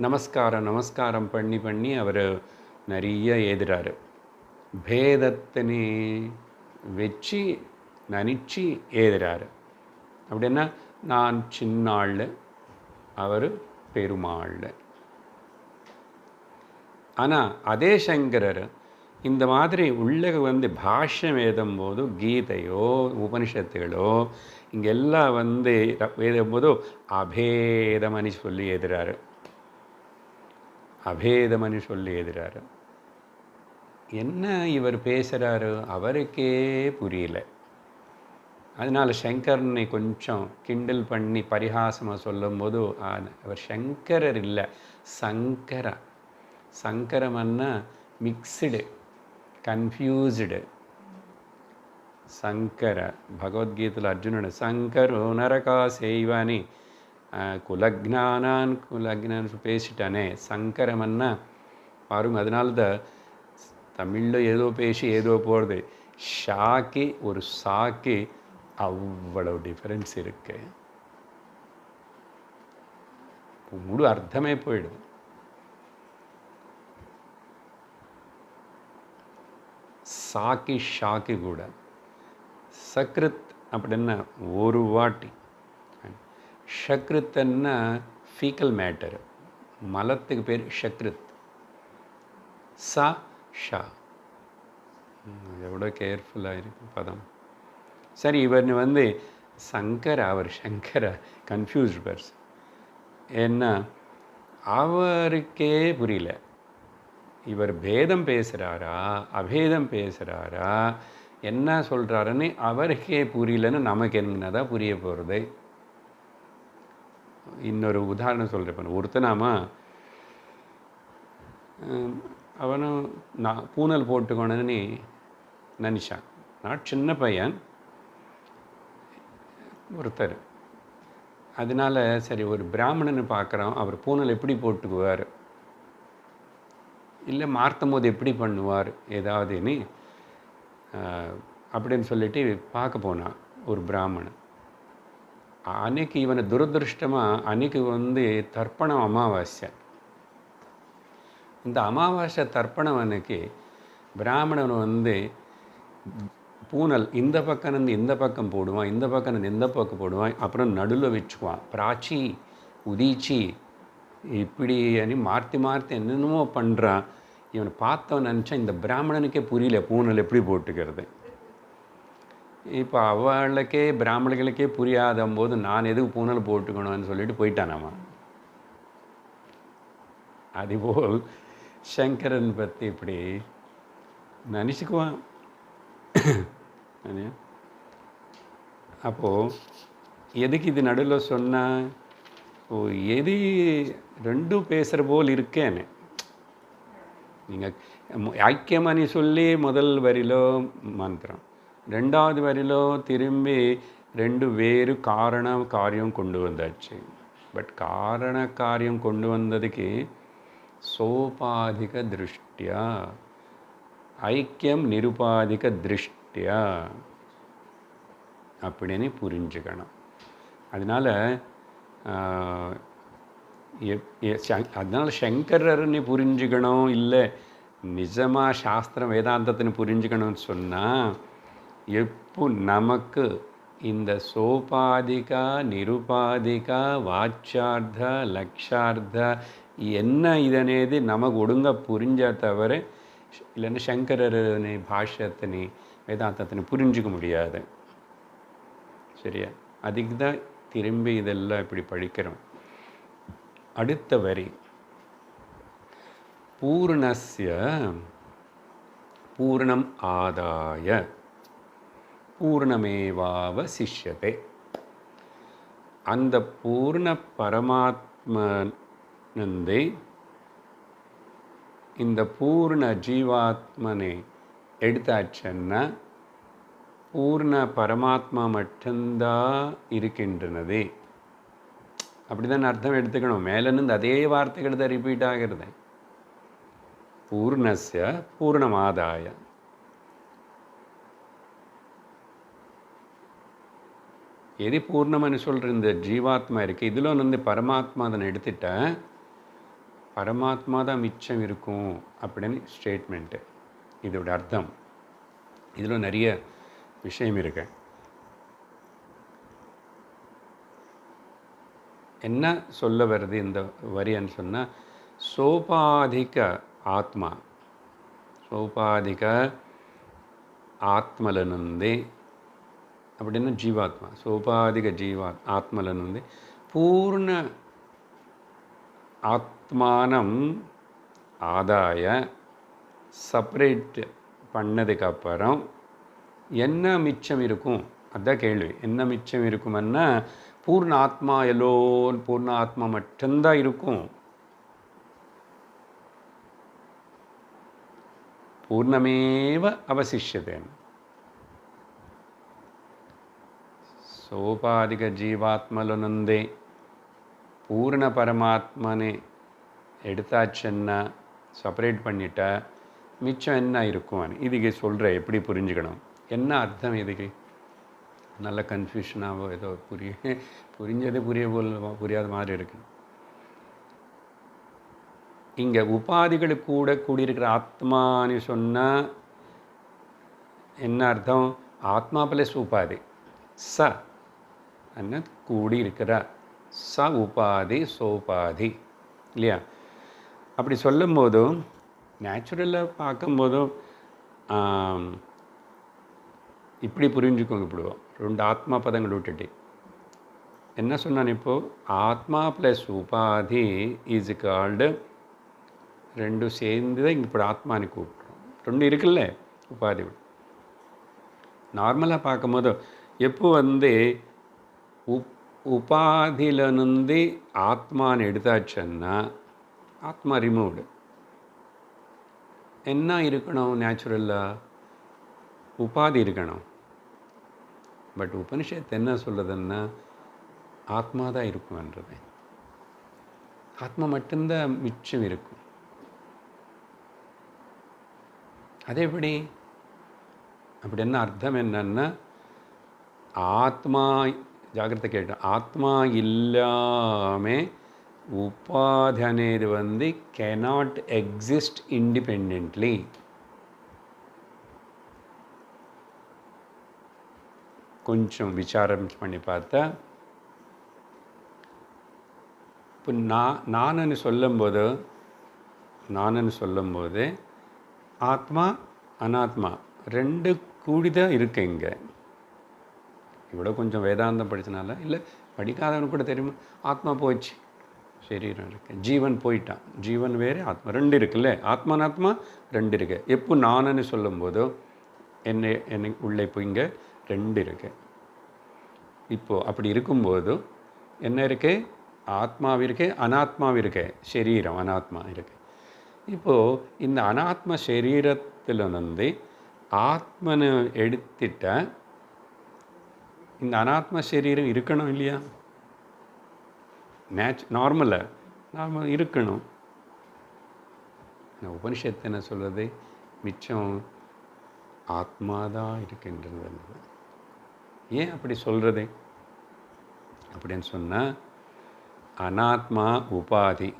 நமஸ்காரம் பண்ணி பண்ணி அவர் நிறைய எழுதுறாரு. பேதத்தினை வச்சு நினச்சி எழுதுறாரு. அப்படின்னா நான் சின்னாள், அவர் பெருமாள். ஆனால் அதே சங்கரர் இந்த மாதிரி உள்ள பாஷ்யம் எழுதும்போது கீதையோ உபனிஷத்துகளோ இங்கெல்லாம் எழுதும்போது அபேதமணி சொல்லி எழுதுறாரு. அபேதமணி சொல்லி எழுதுறாரு. என்ன இவர் பேசுகிறாரு அவருக்கே புரியல. அதனால் சங்கரனை கொஞ்சம் கிண்டல் பண்ணி பரிகாசமாக சொல்லும்போது அவர் சங்கரர் இல்லை, சங்கர. சங்கரமன்னா மிக்ஸ்டு, கன்ஃபியூஸ்டு. சங்கர பகவத்கீதையில் அர்ஜுனன் சங்கரோ நரகா செய்வானி குலக்ஞானான் பேசிட்டானே. சங்கரமன்னா பாருங்க, அதனால்தான் தமிழில் ஏதோ பேசி ஏதோ போகிறது. ஷாக்கி ஒரு சாக்கி அவ்வளவு டிஃபரன்ஸ் இருக்கு. முழு அர்த்தமே போயிடுது. சாக்கி ஷாக்கி கூட. சக்ருத் அப்படின்னா ஒரு வாட்டி, ஷக்ருத்தன்னா ஃபீக்கல் மேட்டர், மலத்துக்கு பேர் ஷக்ருத். சா ஷா எவ்வளோ கேர்ஃபுல்லாக இருக்கு பதம். சரி, இவர் சங்கர, அவர் சங்கர கன்ஃபியூஸ்டு பர்சன். ஏன்னா அவருக்கே புரியல இவர் பேதம் பேசுகிறாரா அபேதம் பேசுகிறாரா என்ன சொல்கிறாருன்னு அவருக்கே புரியலன்னு நமக்கு என்னதான் புரிய போகிறது. இன்னொரு உதாரணம் சொல்கிறேன். ஒருத்தனாமா அவனும் நான் பூனல் போட்டுக்கணுன்னு நினச்சான். நான் சின்ன பையன் ஒருத்தர். அதனால் சரி ஒரு பிராமணன்னு பார்க்குறோம், அவர் பூனல் எப்படி போட்டுக்குவார், இல்லை மார்த்தும் போது எப்படி பண்ணுவார் ஏதாவதுன்னு அப்படின்னு சொல்லிட்டு பார்க்க போனான் ஒரு பிராமணன். அன்னைக்கு இவனை துரதிருஷ்டமாக அன்னைக்கு தர்ப்பணம் அமாவாசை. இந்த அமாவாசை தர்ப்பணம் அன்னைக்கு பிராமணன் பூனல் இந்த பக்கம் இருந்து இந்த பக்கம் போடுவான், இந்த பக்கம் இருந்து இந்த பக்கம் போடுவான், அப்புறம் நடுவில் வச்சுக்குவான். பிராச்சி உதீச்சி இப்படி மாற்றி மாற்றி என்னென்னமோ பண்ணுறான். இவனை பார்த்தவன் நினச்சா இந்த பிராமணனுக்கே புரியல பூனல் எப்படி போட்டுக்கிறது. இப்போ அவளுக்கே பிராமணர்களுக்கே புரியாத போது நான் எதுக்கு பூனல் போட்டுக்கணும்னு சொல்லிட்டு போயிட்டானாமா. அதுபோல் சங்கரன் பற்றி இப்படி நினச்சிக்குவான். அப்போது எதுக்கு இது நடுவில் சொன்னால், ஓ எது ரெண்டும் பேசுகிற போல் இருக்கேன்னு. நீங்கள் ஐக்கியமணி சொல்லி முதல் வரியிலோ மந்திரம், ரெண்டாவது வரியிலோ திரும்பி ரெண்டு வேறு காரணம் காரியம் கொண்டு வந்தாச்சு. பட் காரண காரியம் கொண்டு வந்ததுக்கு சோபாதிக திருஷ்டியா, ஐக்கியம் நிருபாதிக திருஷ்டியா. அப்படின்னு புரிஞ்சுக்கணும். அதனால் அதனால் சங்கரர்னு புரிஞ்சுக்கணும், இல்லை நிஜமாக சாஸ்திரம் வேதாந்தத்தின்னு புரிஞ்சுக்கணும்னு சொன்னால் எப்போ நமக்கு இந்த சோபாதிகா நிருபாதிகா வாச்சார்த்த லக்ஷார்த்த என்ன இதனேது நமக்கு ஒழுங்க புரிஞ்ச தவிர இல்லைன்னா சங்கரர்னு பாஷ்யத்தினி வேதாந்தத்தினு புரிஞ்சுக்க முடியாது. சரியா? அதுக்கு தான் திரும்பி இதெல்லாம் இப்படி படிக்கிறோம். அடுத்த வரி பூர்ணஸ்ய பூர்ணம் ஆதாய பூர்ணமேவாவசிஷ்யதே. அந்த பூர்ண பரமாத்மனந்தே இந்த பூர்ண ஜீவாத்மனை எடுத்தாச்சுன்னா பூர்ண பரமாத்மா மட்டும்தான் இருக்கின்றனது. அப்படிதான் அர்த்தம் எடுத்துக்கணும். மேலிருந்து அதே வார்த்தைகள் தான் ரிப்பீட் ஆகிறது. பூர்ணஸ்ய பூர்ணமாதாய. எது பூர்ணம்னு சொல்கிற இந்த ஜீவாத்மா இருக்குது, இதில் வந்து பரமாத்மா அதனை எடுத்துட்டேன், பரமாத்மா தான் மிச்சம் இருக்கும் அப்படின்னு ஸ்டேட்மெண்ட்டு. இதோட அர்த்தம். இதில் நிறைய விஷயம் இருக்கு. என்ன சொல்ல வருது இந்த வரின்னு சொன்னால், சோபாதிக ஆத்மா, சோபாதிக ஆத்மலனுந்தே அப்படின்னா ஜீவாத்மா, சோபாதிக ஆத்மலனுந்தே பூர்ண ஆத்மானம் ஆதாய செப்பரேட் பண்ணதுக்கப்புறம் என்ன மிச்சம் இருக்கும்? அதுதான் கேள்வி. என்ன மிச்சம் இருக்குமன்னா பூர்ண ஆத்மா எல்லோரும் பூர்ண ஆத்மா மட்டும்தான் இருக்கும். பூர்ணமேவ அவசிஷ்யதே. சோபாதிக ஜீவாத்மலனுந்தே பூர்ண பரமாத்மனை எடுத்தாச்சுன்னா செப்பரேட் பண்ணிட்டா மிச்சம் என்ன இருக்கும்? இதுக்கு சொல்கிறேன் எப்படி புரிஞ்சுக்கணும். என்ன அர்த்தம் இதுக்கு? நல்ல கன்ஃபியூஷனாகவோ ஏதோ புரிஞ்சதே புரியாத மாதிரி இருக்கு. இங்கே உபாதிகளுக்கு கூட கூடியிருக்கிற ஆத்மான்னு சொன்னால் என்ன அர்த்தம்? ஆத்மா ப்ளஸ் உபாதி, ச என்ன கூடியிருக்கிற, ச உபாதி சோபாதி இல்லையா? அப்படி சொல்லும் போதும் நேச்சுரலாக பார்க்கும்போதும் இப்படி புரிஞ்சுக்கோங்க. இப்படிவோம் ரெண்டு ஆத்மா பதங்கள் விட்டுட்டு என்ன சொன்னான் இப்போது? ஆத்மா ப்ளஸ் உபாதி இஸ் கால்டு, ரெண்டும் சேர்ந்து தான் இங்கே இப்படி ஆத்மானு கூப்பிட்றோம். ரெண்டு இருக்குல்ல உபாதி. நார்மலாக பார்க்கும்போது எப்போ வந்து உபாதியிலிருந்து ஆத்மான்னு எடுத்தாச்சுன்னா ஆத்மா ரிமூவ்டு. என்ன இருக்கணும்? நேச்சுரலாக உபாதி இருக்கணும். பட் உபனிஷத்து என்ன சொல்கிறதுன்னா ஆத்மா தான் இருக்கும்ன்றது. ஆத்மா மட்டும்தான் மிச்சம் இருக்கும். அதே எப்படி? அப்படி என்ன அர்த்தம் என்னன்னா ஆத்மா, ஜாகிரதை கேட்டேன், ஆத்மா இல்லாமல் உபாதி అనేది வந்து cannot exist independently. கொஞ்சம் விசாரம் பண்ணி பார்த்தா இப்போ நானுன்னு சொல்லும்போது ஆத்மா அனாத்மா ரெண்டு கூடிதான் இருக்கு. இங்கே இவ்வளோ கொஞ்சம் வேதாந்தம் படித்தனால இல்லை, படிக்காதவனுக்கு கூட தெரியுமா, ஆத்மா போயிடுச்சு, சரீரம் இருக்கு, ஜீவன் போயிட்டான், ஜீவன் வேறு ஆத்மா ரெண்டு இருக்குல்ல, ஆத்மானாத்மா ரெண்டு இருக்கு. எப்போ நானுன்னு சொல்லும்போதோ என்னை உள்ளே இப்போ இங்கே ரெண்டு இருக்கு. இப்போது அப்படி இருக்கும்போது என்ன இருக்கு? ஆத்மாவிற்கு அனாத்மாவிற்கு சரீரம் அனாத்மா இருக்கு. இப்போது இந்த அனாத்ம சரீரத்தில் வந்து ஆத்மனை எடுத்துட்ட இந்த அனாத்ம சரீரம் இருக்கணும் இல்லையா? நார்மல் இருக்கணும். உபனிஷத்து என்ன சொல்வது? மிச்சம் ஆத்மாதான் இருக்கின்றது. ஏன் அப்படி சொல்கிறது அப்படின்னு சொன்னால், அனாத்மா உபாதி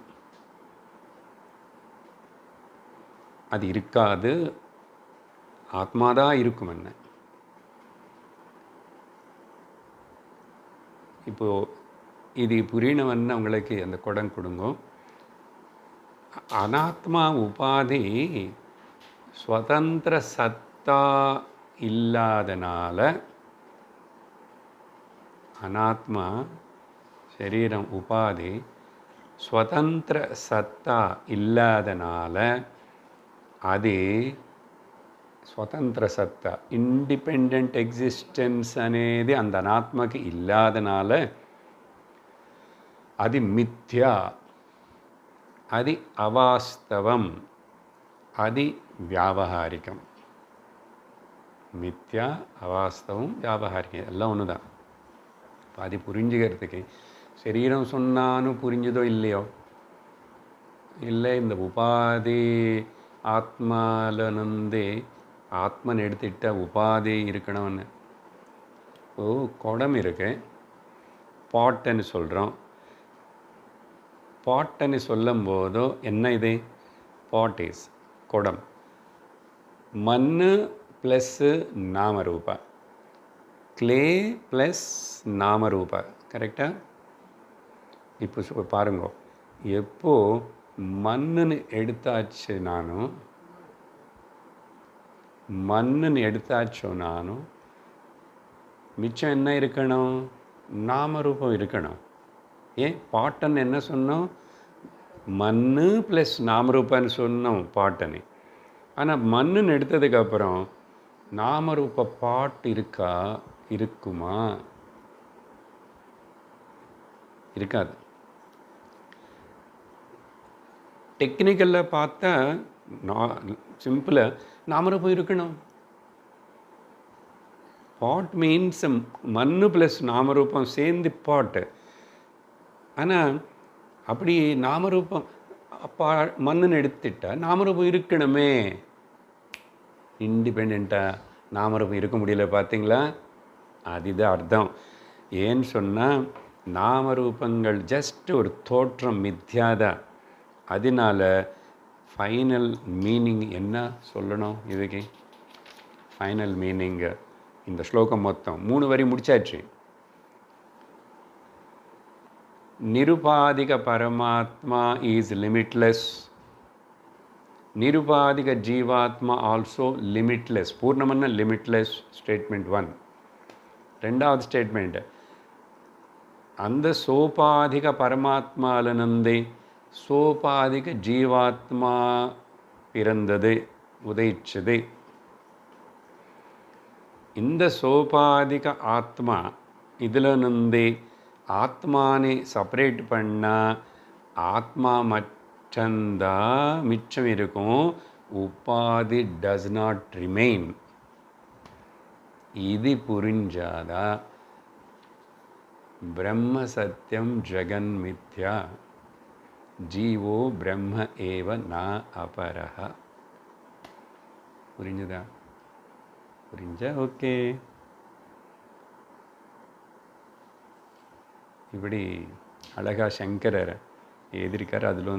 அது இருக்காது, ஆத்மாதான் இருக்கும். என்ன இப்போது இது புரியணும்னு உங்களுக்கு அந்த குடம் கொடுங்க. அனாத்மா உபாதி ஸ்வதந்திர சத்தா இல்லாதனால, அனாத்மா சரீரம் உபாதி ஸ்வதந்திர சத்தா இல்லாதனால, அது స్వతంత్ర సత్తా ఇండిపెండెంట్ ఎగ్జిస్టెన్స్ అనేది அந்த అనాత్మకి ఇల్లాదనాల అది మిథ్య, అది అవాస్తవం, అది వ్యావహారికం. மித்ய, அவாஸ்தவம், வியாபகாரிகம் எல்லாம் ஒன்று தான். அது புரிஞ்சுக்கிறதுக்கு சரீரம் சொன்னான்னு புரிஞ்சுதோ இல்லையோ, இல்லை இந்த உபாதி ஆத்மாலனந்தே ஆத்மன் எடுத்துட்ட உபாதி இருக்கணும்னு. குடம் இருக்கு, பாட்டுன்னு சொல்கிறோம். பாட்டுன்னு சொல்லும் போதோ என்ன இது? பாட் இஸ் குடம். மண் ப்ளஸ்ஸு நாமரூபா, கிளே ப்ளஸ் நாமரூபா, கரெக்டாக? இப்போ பாருங்க, எப்போ மண்ணுன்னு எடுத்தாச்சு நானும், மண்ணுன்னு எடுத்தாச்சோ நானும், மிச்சம் என்ன இருக்கணும்? நாமரூபம் இருக்கணும். ஏன் பாட்டன் என்ன சொன்னோம்? மண்ணு ப்ளஸ் நாமரூபன்னு சொன்னோம் பாட்டனை. ஆனால் மண்ணுன்னு எடுத்ததுக்கப்புறம் நாமரூப பாட்டு இருக்கா? இருக்குமா? இருக்காது. டெக்னிக்கலில் பார்த்தா சிம்பிளாக நாமரூபம் இருக்கணும். பாட் மீன்ஸ் மண்ணு ப்ளஸ் நாமரூபம் சேர்ந்து பாட்டு. ஆனால் அப்படி நாமரூபம் மண்ணுன்னு எடுத்துட்டால் நாமரூபம் இருக்கணுமே. இண்டிபெண்ட்டாக நாமரூபம் இருக்க முடியல, பார்த்தீங்களா? அதுதான் அர்த்தம். ஏன்னு சொன்னால் நாமரூபங்கள் ஜஸ்ட் ஒரு தோற்றம், மித்யாதான். அதனால ஃபைனல் மீனிங் என்ன சொல்லணும்? இதுக்கு ஃபைனல் மீனிங்கு இந்த ஸ்லோகம் மொத்தம் 3 வரி முடிச்சாச்சு. நிருபாதிக பரமாத்மா இஸ் லிமிட்லெஸ், நிருபாதிக ஜீவாத்மா ஆல்சோ லிமிட்லெஸ். பூர்ணமான லிமிட்லெஸ் ஸ்டேட்மெண்ட் 1. ரெண்டாவது ஸ்டேட்மெண்ட், அந்த சோபாதிக பரமாத்மாலனந்தே சோபாதிக ஜீவாத்மா பிறந்தது, உதயிச்சது. இந்த சோபாதிக ஆத்மா இதிலிருந்தே ஆத்மானை செப்பரேட் பண்ணால் ஆத்மா மற்றந்தா மிச்சம் இருக்கும், உபாதி டஸ் நாட் ரிமைன். இது புரிஞ்சாதா பிரம்ம சத்தியம் ஜெகன் மித்யா, ஜீவோ பிரம்ம ஏவ நா அபரஹ. புரிஞ்சுதா? புரிஞ்சா ஓகே. இப்படி அழகா சங்கரர் எழுதியிருக்கார். அதில்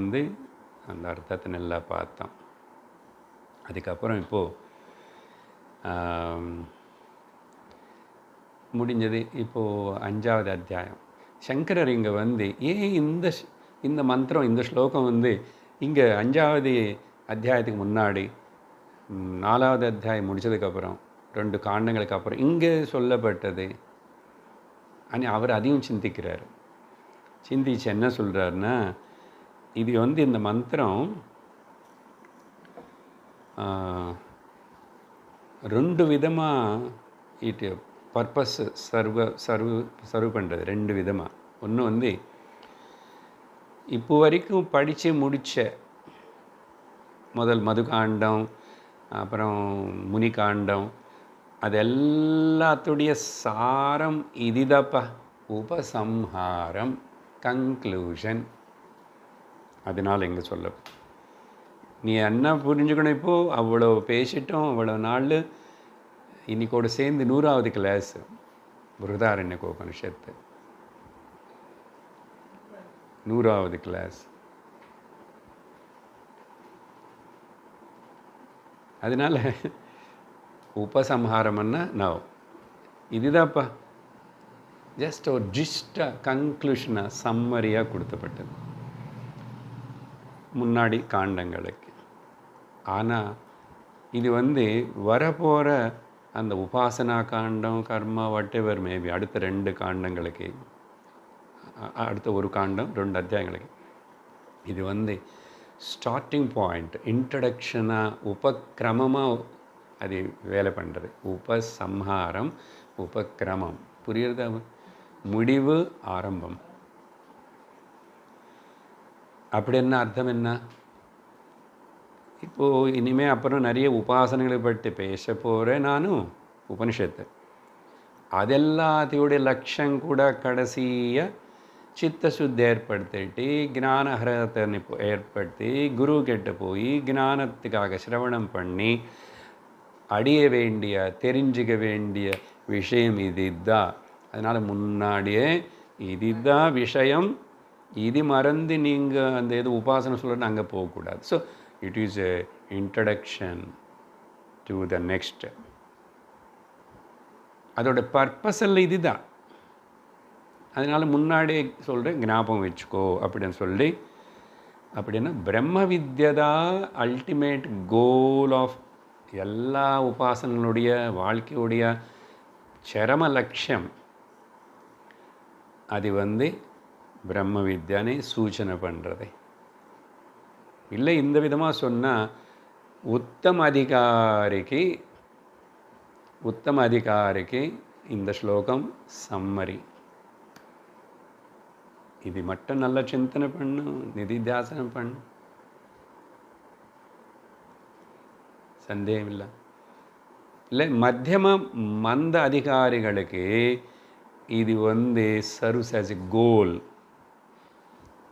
அந்த அர்த்தத்தை நல்லா பார்த்தோம். அதுக்கப்புறம் இப்போது முடிஞ்சது. இப்போது 5வது அத்தியாயம். சங்கரர் இங்கே ஏன் இந்த மந்திரம், இந்த ஸ்லோகம் இங்கே 5வது அத்தியாயத்துக்கு முன்னாடி 4வது அத்தியாயம் முடித்ததுக்கப்புறம் 2 காண்டங்களுக்கு அப்புறம் இங்கே சொல்லப்பட்டது. ஆனால் அவர் அதையும் சிந்திக்கிறார். சிந்திச்சு என்ன சொல்கிறாருன்னா, இது இந்த மந்திரம் 2 விதமாக இட் பர்பஸ் சர்வ் பண்ணுறது. 2 விதமாக. ஒன்று இப்போ வரைக்கும் படித்து முடித்த முதல் மதுகாண்டம், அப்புறம் முனிகாண்டம், அது எல்லாத்துடைய சாரம் இதுதாப்பா, உபசம்ஹாரம், கன்க்ளூஷன். அதனால் எங்கே சொல்ல நீ என்ன புரிஞ்சுக்கணும்? இப்போது அவ்வளோ பேசிட்டோம், அவ்வளோ நாள். இன்னைக்கோடு சேர்ந்து 100வது கிளாஸ். பிருஹதாரண்யகோபனிஷத்து 100வது கிளாஸ். அதனால் உபசம்ஹாரம்னா நான் இதுதான்ப்பா ஜஸ்ட் ஒரு ஜிஸ்டாக கன்க்ளூஷனாக சம்மரியாக கொடுத்தப்பட்டது முன்னாடி காண்டங்களுக்கு. ஆனால் இது வரப்போகிற அந்த உபாசனா காண்டம், கர்மா, வாட் எவர் மேபி அடுத்த 2 காண்டங்களுக்கு, அடுத்த ஒரு காண்டம் 2 அத்தியாயங்களுக்கு இது ஸ்டார்டிங் பாயிண்ட், இன்ட்ரடக்ஷனாக உபக்கிரமமாக அது வேலை பண்ணுறது. உபசம்ஹாரம், உபக்கிரமம் புரியுறதா? முடிவு, ஆரம்பம். அப்படி என்ன அர்த்தம் என்ன? இப்போது இனிமேல் அப்புறம் நிறைய உபாசனைகளை பற்றி பேச போகிறேன் நானும் உபனிஷத்து. அதெல்லாத்தையோடைய லட்சம் கூட கடைசியாக சித்தசுத்தி ஏற்படுத்திட்டு ஞானஹரத்தை ஏற்படுத்தி குரு கிட்ட போய் ஞானத்துக்காக சிரவணம் பண்ணி அடைய வேண்டிய தெரிஞ்சுக்க வேண்டிய விஷயம் இதுதான். அதனால் முன்னாடியே இதுதான் விஷயம், இது மறந்து நீங்கள் அந்த எது உபாசனை சொல்கிறேன்னு அங்கே போகக்கூடாது. So it is a introduction to the next. அதோட பர்பஸ் எல்லாம் இதுதான். அதனால் முன்னாடியே சொல்கிறேன், ஞாபகம் வச்சுக்கோ அப்படின்னு சொல்லி. அப்படின்னா பிரம்ம வித்யதா அல்டிமேட் கோல் ஆஃப் எல்லா உபாசனைகளுடைய வாழ்க்கையுடைய சரம லட்சியம். அது பிரம்ம வித்யானே சூச்சனை பண்ணுறது. இல்லை இந்த விதமாக சொன்னால் உத்தம அதிகாரிக்கு இந்த ஸ்லோகம் சம்மரி. இது மட்டும் நல்லா சிந்தனை பண்ணு, நிதித்தியாசனம் பண்ணு, சந்தேகம் இல்லை. இல்லை மத்தியம மந்த அதிகாரிகளுக்கு இது சர்வ்ஸ் ஆஸ் எ கோல்.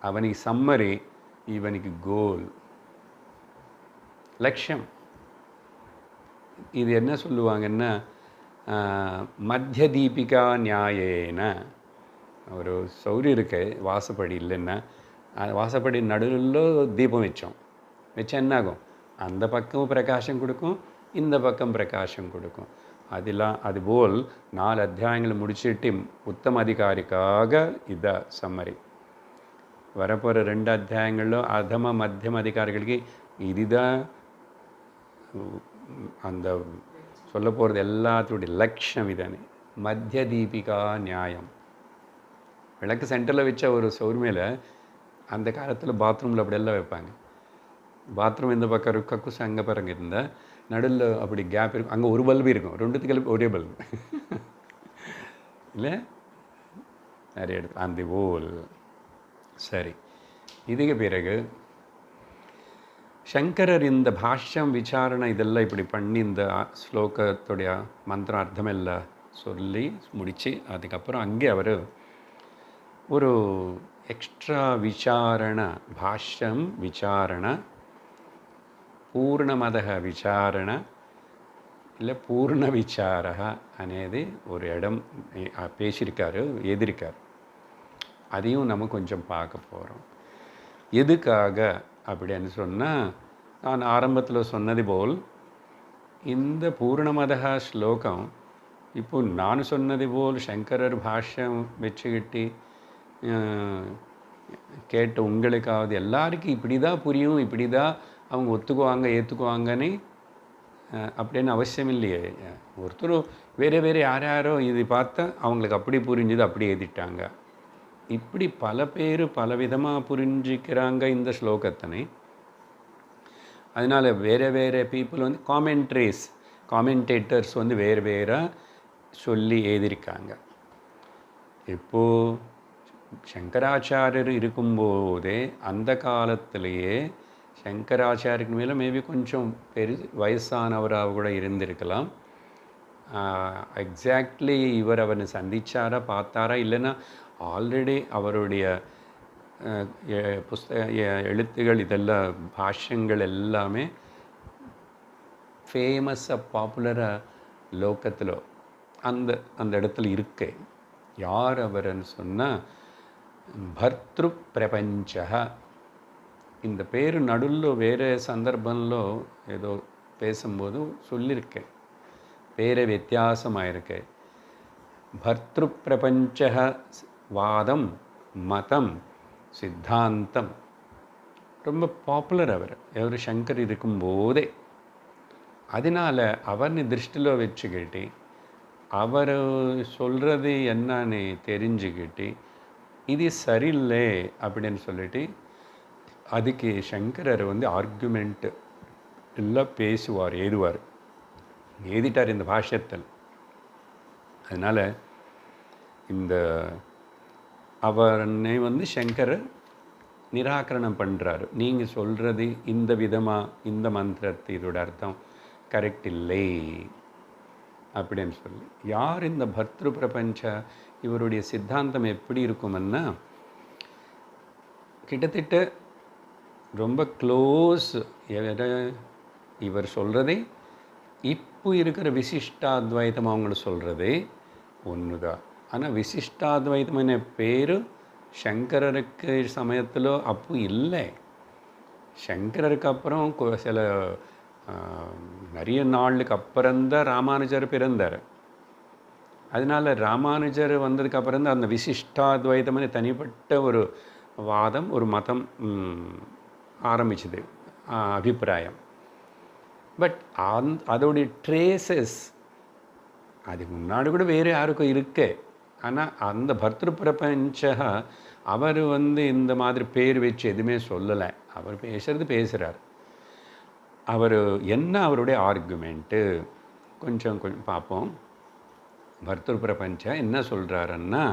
அவனுக்கு சம்மரி, இவனுக்கு கோல், லட்சியம். இது என்ன சொல்லுவாங்கன்னா மத்திய தீபிகா நியாயேன. ஒரு சௌரி இருக்கு வாசப்படி இல்லைன்னா, வாசப்படி நடுவில் தீபம் வச்சா என்னாகும்? அந்த பக்கம் பிரகாசம் கொடுக்கும், இந்த பக்கம் பிரகாசம் கொடுக்கும். அதுபோல் 4 அத்தியாயங்களை முடிச்சுட்டு உத்தம அதிகாரிக்காக இதான் சம்மரி. வரப்போகிற 2 அத்தியாயங்களில் அதம மத்தியம அதிகாரிகளுக்கு இதுதான் அந்த சொல்ல போகிறது எல்லாத்தோடைய லட்சியம். இதானே மத்திய தீபிகா நியாயம். விளக்கு சென்டரில் வச்ச ஒரு சௌர் மேலே அந்த காலத்தில் பாத்ரூமில் அப்படியெல்லாம் வைப்பாங்க. பாத்ரூம் இந்த பக்கம் இருக்கும், கக்கூஸ் அங்கே பாருங்க இருந்தால் நடுவில் அப்படி கேப் இருக்கும். அங்கே ஒரு பல்பு இருக்கும், 2த்துக்கு ஒரே பல்பு இல்லை நிறைய இடத்துல அந்த ஓல். சரி, இதுக்கு பிறகு சங்கரர் இந்த பாஷ்யம் விசாரணை இதெல்லாம் இப்படி பண்ணி இந்த ஸ்லோகத்துடைய மந்திர அர்த்தமெல்லாம் சொல்லி முடித்து அதுக்கப்புறம் அங்கே அவர் ஒரு எக்ஸ்ட்ரா விசாரண, பாஷ்யம் விசாரண, பூர்ணமத விசாரண இல்லை பூர்ண விசார అనేది ஒரு இடம் பேசியிருக்காரு, எழுதியிருக்கார். அதையும் நம்ம கொஞ்சம் பார்க்க போகிறோம். எதுக்காக அப்படின்னு சொன்னால், நான் ஆரம்பத்தில் சொன்னது போல் இந்த பூர்ணமத ஸ்லோகம் இப்போ நான் சொன்னது போல் சங்கரர் பாஷ்யம் வச்சுக்கிட்டு கேட்ட உங்களுக்காவது எல்லாருக்கும் இப்படி தான் புரியும், இப்படி தான் அவங்க ஒத்துக்குவாங்க ஏற்றுக்குவாங்கன்னு அப்படின்னு அவசியம் இல்லையே. ஒருத்தர் வேறு வேறு யாரோ இது பார்த்தா அவங்களுக்கு அப்படி புரிஞ்சுது, அப்படி எழுதிட்டாங்க. இப்படி பல பேர் பலவிதமாக புரிஞ்சிக்கிறாங்க இந்த ஸ்லோகத்தினை. அதனால் வேறு வேறு பீப்புள் காமெண்டேட்டர்ஸ் வேறு வேறு சொல்லி எழுதியிருக்காங்க. இப்போது சங்கராச்சாரியர் இருக்கும்போதே அந்த காலத்திலேயே சங்கராச்சாரியருக்கு மேலே மேபி கொஞ்சம் வயசானவராக கூட இருந்திருக்கலாம். எக்ஸாக்ட்லி இவர் அவனை சந்திச்சாரா பார்த்தாரா இல்லைன்னா ஆல்ரெடி அவருடைய எழுத்துகள் இதெல்லாம் பாஷ்யங்கள் எல்லாமே ஃபேமஸாக பாப்புலராக லோக்கத்தில் அந்த அந்த இடத்துல இருக்கு. யார் அவர்ன்னு சொன்னால் பர்த்ரு பிரபஞ்ச. இந்த பேர் நடுவில் வேறு சந்தர்ப்பంలో ஏதோ பேசும்போது சொல்லியிருக்கேன், பேரே வித்தியாசமாயிருக்கு. பர்த்ரு பிரபஞ்ச வாதம் மதம் சித்தாந்தம் ரொம்ப பாப்புலர். அவர் சங்கர் இருக்கும்போதே. அதனால் அவர்னு திருஷ்டிలో வச்சுக்கிட்டு அவர் சொல்கிறது என்னன்னு தெரிஞ்சுக்கிட்டு இது சரியில்லை அப்படின்னு சொல்லிட்டு அதுக்கு சங்கரர் ஆர்குமெண்ட் எல்லாம் பேசுவார், எழுதிட்டார் இந்த பாஷ்யத்தில். அதனால் இந்த அவரை சங்கரர் நிராகரணம் பண்ணுறாரு. நீங்கள் சொல்கிறது இந்த விதமாக இந்த மந்திரத்தை இதோட அர்த்தம் கரெக்ட் இல்லை அப்படின்னு சொல்லி. யார் இந்த பர்த்ரு பிரபஞ்ச? இவருடைய சித்தாந்தம் எப்படி இருக்குமென்னா கிட்டத்தட்ட ரொம்ப க்ளோஸ். இவர் சொல்கிறதே இப்போ இருக்கிற விசிஷ்டாத்வைத்தம் அவங்கள சொல்கிறதே ஒன்று தான். ஆனால் விசிஷ்டாத்வைத்தமான பேர் சங்கரருக்கு சமயத்தில் அப்போ இல்லை. சங்கரருக்கு அப்புறம் சில நிறைய நாளுக்கு அப்புறம்தான் ராமானுஜர் பிறந்தார். அதனால் ராமானுஜர் வந்ததுக்கு அப்புறம்தான் அந்த விசிஷ்டாத்வைத்தமான தனிப்பட்ட ஒரு வாதம், ஒரு மதம் ஆரம்பிச்சது, அபிப்பிராயம். பட் அதோடைய ட்ரேசஸ் அதுக்கு முன்னாடி கூட வேறு யாருக்கும் இருக்கு. ஆனால் அந்த பர்த்ரு பிரபஞ்ச அவர் இந்த மாதிரி பேர் வச்சு எதுவுமே சொல்லலை. அவர் பேசுகிறார். அவர் என்ன அவருடைய ஆர்குமெண்ட்டு கொஞ்சம் பார்ப்போம். பர்த்ரு பிரபஞ்ச என்ன சொல்கிறாருன்னா,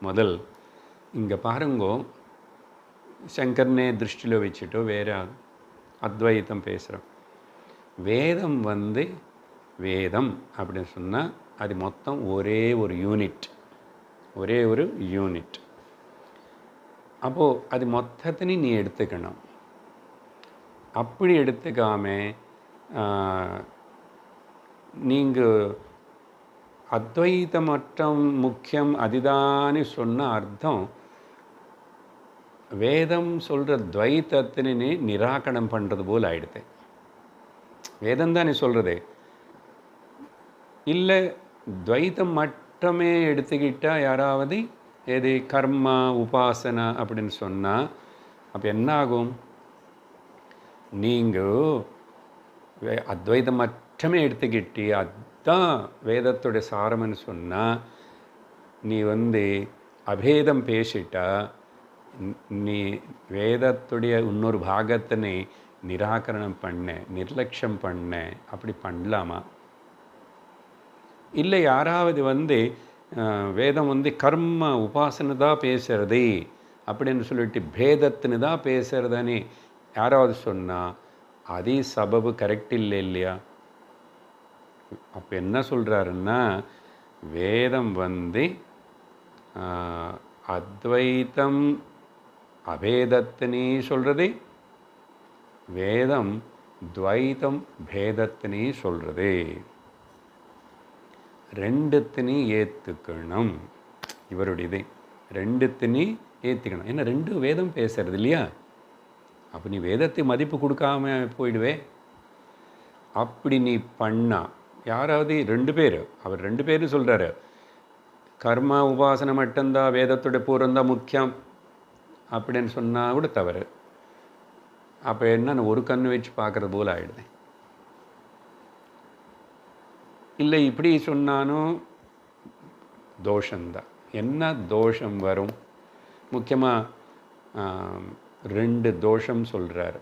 முதல் இங்கே பாருங்கோ, சங்கர்னே திருஷ்டியில் வச்சுட்டோ வேறு அத்வைத்தம் பேசுகிறோம். வேதம் வேதம் அப்படின்னு சொன்னால் அது மொத்தம் ஒரே ஒரு யூனிட். அப்போது அது மொத்தத்தினையும் நீ எடுத்துக்கணும். அப்படி எடுத்துக்காம நீங்கள் அத்வைத்தம் மட்டும் முக்கியம் அதுதானே சொன்ன அர்த்தம் வேதம் சொல்கிற துவைத்தத்தினை நிராகரணம் பண்ணுறது போல் ஆயிடுது. வேதம் தானே சொல்கிறது. இல்லை துவைத்தம் மட்டுமே எடுத்துக்கிட்டால் யாராவது எது கர்மா உபாசனா அப்படின்னு சொன்னால் அப்போ என்ன ஆகும்? நீங்கள் அத்வைதம் மட்டுமே எடுத்துக்கிட்டு அதுதான் வேதத்துடைய சாரம்னு சொன்னால் நீ அபேதம் பேசிட்டா நீ வேதத்துடைய இன்னொரு பாகத்தினை நிராகரணம் பண்ண, நிர்லட்சம் பண்ண. அப்படி பண்ணலாமா? இல்லை யாராவது வேதம் கர்ம உபாசனை தான் பேசுறது அப்படின்னு சொல்லிட்டு பேதத்துன்னு தான் பேசுறதுன்னு யாராவது சொன்னால் அதே சபபு கரெக்ட் இல்லையா? அப்போ என்ன சொல்கிறாருன்னா, வேதம் அத்வைத்தம் அபேதத்தினே சொல்கிறது, வேதம் துவைத்தம் பேதத்தினே சொல்கிறது. ரெண்டுத்தினையும் ஏற்றுக்கணும். இவருடையதே ரெண்டுத்தினையும் ஏற்றுக்கணும். ஏன்னா ரெண்டு வேதம் பேசுறது இல்லையா? அப்போ நீ வேதத்தை மதிப்பு கொடுக்காம போயிடுவே. அப்படி நீ பண்ணா யாராவது அவர் ரெண்டு பேரும் சொல்கிறாரு, கர்மா உபாசனை மட்டும்தான் வேதத்துடைய பூர்வந்தான் முக்கியம் அப்படின்னு சொன்னால் கூட தவறு. அப்போ என்ன ஒரு கண்ணு வச்சு பார்க்குறது போல் ஆகிடுது. இல்லை இப்படி சொன்னாலும் தோஷந்தான். என்ன தோஷம் வரும்? முக்கியமாக ரெண்டு தோஷம் சொல்கிறார்.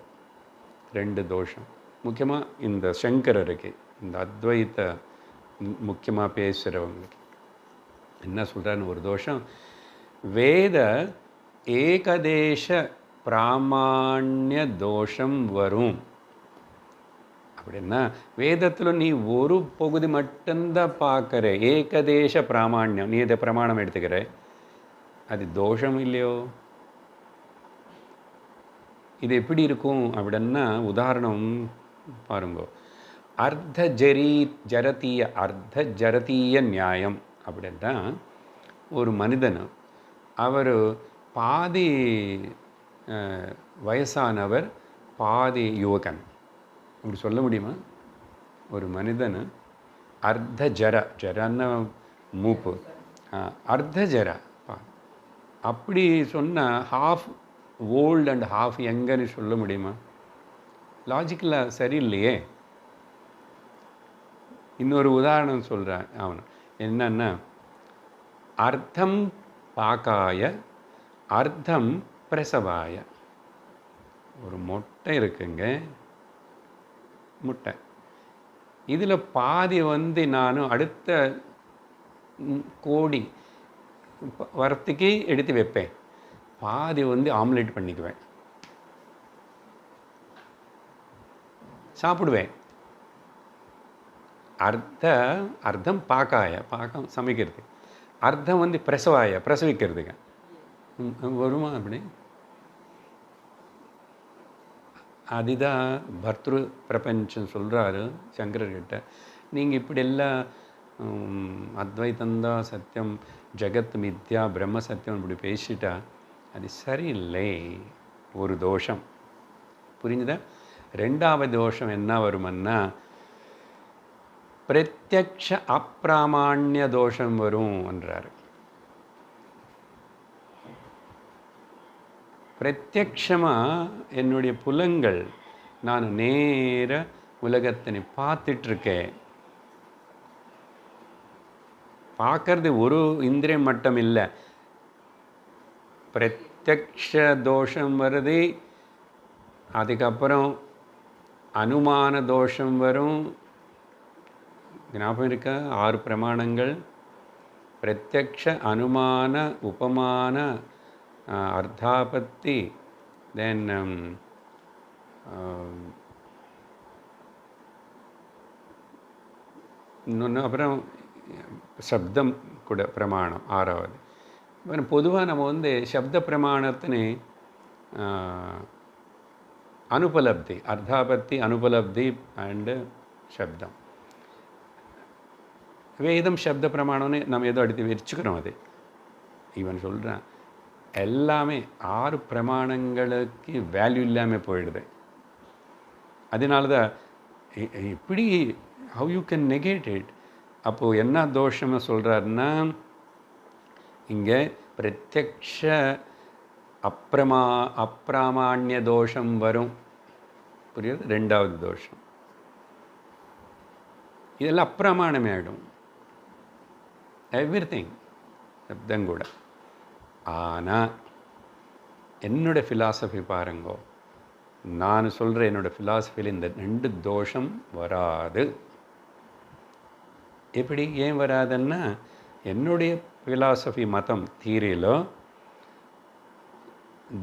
ரெண்டு தோஷம் முக்கியமாக இந்த சங்கரருக்கு, இந்த அத்வைத்த முக்கியமாக பேசுகிறவங்களுக்கு என்ன சொல்கிறாருன்னு ஒரு தோஷம், வேத ஏகதேச பிராமாண்ய தோஷம் வரும். அப்படின்னா வேதத்தில் நீ ஒரு பகுதி மட்டும்தான் பார்க்குற, ஏகதேச பிராமாண்யம், நீ இதை பிரமாணம் எடுத்துக்கிற, அது தோஷம் இல்லையோ? இது எப்படி இருக்கும் அப்படின்னா, உதாரணம் பாருங்க. அர்த்த ஜரதீய நியாயம் அப்படின்னா ஒரு மனிதன் அவர் பாதி வயசானவர் பாதி யுவகன் அப்படி சொல்ல முடியுமா? ஒரு மனிதன் ஜரன்னா மூப்பு, அர்த்த ஜர அப்படி சொன்னால் ஹாஃப் ஓல்டு அண்ட் ஹாஃப் யங்கன்னு சொல்ல முடியுமா? லாஜிக்கலாக சரியில்லையே. இன்னொரு உதாரணம் சொல்கிறேன். அவன் என்னன்னா, அர்த்தம் பாக்காய அர்த்தம் பிரசவாய. ஒரு முட்டை இருக்குங்க, முட்டை இதில் பாதி நான் அடுத்த கோடி வரத்துக்கு எடுத்து வைப்பேன், பாதி ஆம்லேட் பண்ணிக்குவேன், சாப்பிடுவேன். அர்த்தம் பாக்கம் சமைக்கிறது, அர்த்தம் பிரசவிக்கிறதுங்க. வருமா அப்படி? அதுதான் பர்த்ரு பிரபஞ்சம் சொல்கிறாரு சங்கரர்கிட்ட. நீங்கள் இப்படி எல்லாம் அத்வைத்தந்தான் சத்தியம், ஜெகத் மித்யா, பிரம்ம சத்தியம் இப்படி பேசிட்டா அது சரியில்லை. ஒரு தோஷம் புரிஞ்சுதா? ரெண்டாவது தோஷம் என்ன வருமன்னா, பிரத்யக்ஷ அப்பிராமாண்ய தோஷம் வரும் என்றார். பிரத்யக்ஷமாக என்னுடைய புலங்கள் நான் நேர உலகத்தினை பார்த்துட்ருக்கேன். பார்க்கறது ஒரு இந்திரியம் மட்டும் இல்லை, பிரத்யக்ஷ தோஷம் வருது, அதுக்கப்புறம் அனுமான தோஷம் வரும். ஞாபகம் இருக்கா? 6 பிரமாணங்கள்: பிரத்யக்ஷ, அனுமான, உபமான, அர்த்தாபத்தி, தென் இன்னொன்று, அப்புறம் சப்தம் கூட பிரமாணம் 6வது. பொதுவாக நம்ம சப்த பிரமாணத்தினை அனுபலப்தி, அர்த்தாபத்தி, அனுபலப்தி அண்டு சப்தம். வேதம் சப்த பிரமாணம்னு நம்ம ஏதோ எடுத்து வச்சுக்கிறோம். அது இவன் சொல்கிறான், எல்லாமே 6 பிரமாணங்களுக்கு வேல்யூ இல்லாமல் போயிடுது. அதனால தான் இப்படி how you can negate it. அப்போது என்ன தோஷம்னு சொல்கிறாருன்னா, இங்கே பிரத்யக்ஷ அப்பிராமாண்ய தோஷம் வரும். புரியுது? ரெண்டாவது தோஷம். இதெல்லாம் அப்பிரமாணமே ஆகிடும், எவ்ரிதிங், சப்தம் கூட. ஆனால் என்னோட ஃபிலாசபி பாருங்கோ, நான் சொல்கிறேன், என்னோடய ஃபிலாசபியில் இந்த 2 தோஷம் வராது. எப்படி ஏன் வராதுன்னா, என்னுடைய ஃபிலாசபி மதம் தீரியில்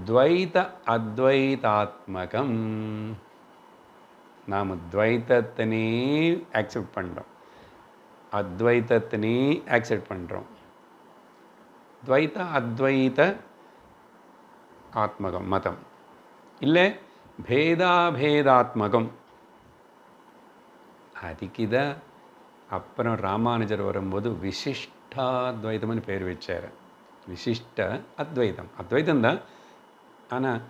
துவைத அத்வைதாத்மகம். நாம் துவைத்தத்தினே ஆக்செப்ட் பண்ணுறோம், அத்வைத்தத்தினே ஆக்செப்ட் பண்ணுறோம். துவைத அத்வைத ஆத்மகம் மதம் இல்லை, பேதாபேதாத்மகம். அதுக்குதான் அப்புறம் ராமானுஜர் வரும்போது விசிஷ்டாத்வைதம்னு பேர் வச்சார். விசிஷ்ட அத்வைதம், அத்வைதம் தான், ஆனால்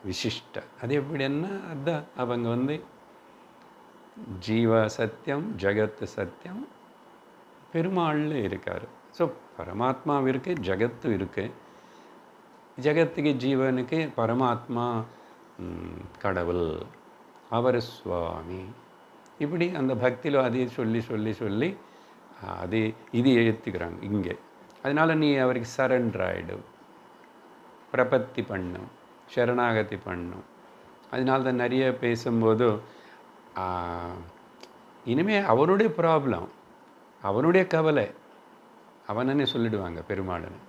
விசிஷ்ட. அது எப்படின்னா, அதுதான் அவங்க ஜீவ சத்தியம், ஜகத்து சத்தியம், பெருமாள்ல இருக்கார். ஸோ பரமாத்மா இருக்குது, ஜகத்து இருக்குது. ஜகத்துக்கு, ஜீவனுக்கு பரமாத்மா கடவுள், அவர் சுவாமி. இப்படி அந்த பக்தியில் அதை சொல்லி சொல்லி சொல்லி அது இது ஏற்றுக்கிறாங்க இங்கே. அதனால் நீ அவருக்கு சரண்டர் ஆகிடும், பிரபத்தி பண்ணும், சரணாகதி பண்ணும். அதனால தான் நிறைய பேசும்போது இனிமேல் அவனுடைய ப்ராப்ளம், அவனுடைய கவலை அவனே சொல்லிடுவாங்க பெருமாளன்னு.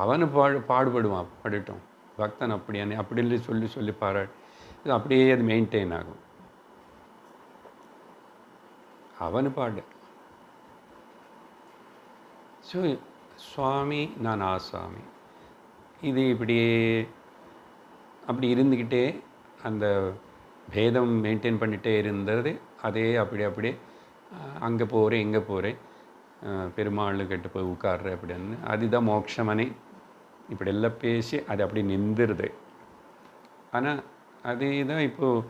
அவனு பாடுபடுவான், படட்டும் பக்தன் அப்படியானே அப்படி சொல்லி சொல்லி பாராட்டு, அப்படியே அது மெயின்டைன் ஆகும். அவனு பாடு. ஸோ சுவாமி நான் ஆசாமி, இது இப்படியே அப்படி இருந்துக்கிட்டே அந்த பேதம் மெயின்டைன் பண்ணிகிட்டே இருந்தது. அதே அப்படியே அங்கே போகிறேன் இங்கே போகிறேன், பெருமாள் கிட்ட போய் உட்கார்றேன் அப்படின்னு, அதுதான் மோட்சமனே இப்படியெல்லாம் பேசி அது அப்படி நின்றுடுது. ஆனால் அதே தான் இப்போது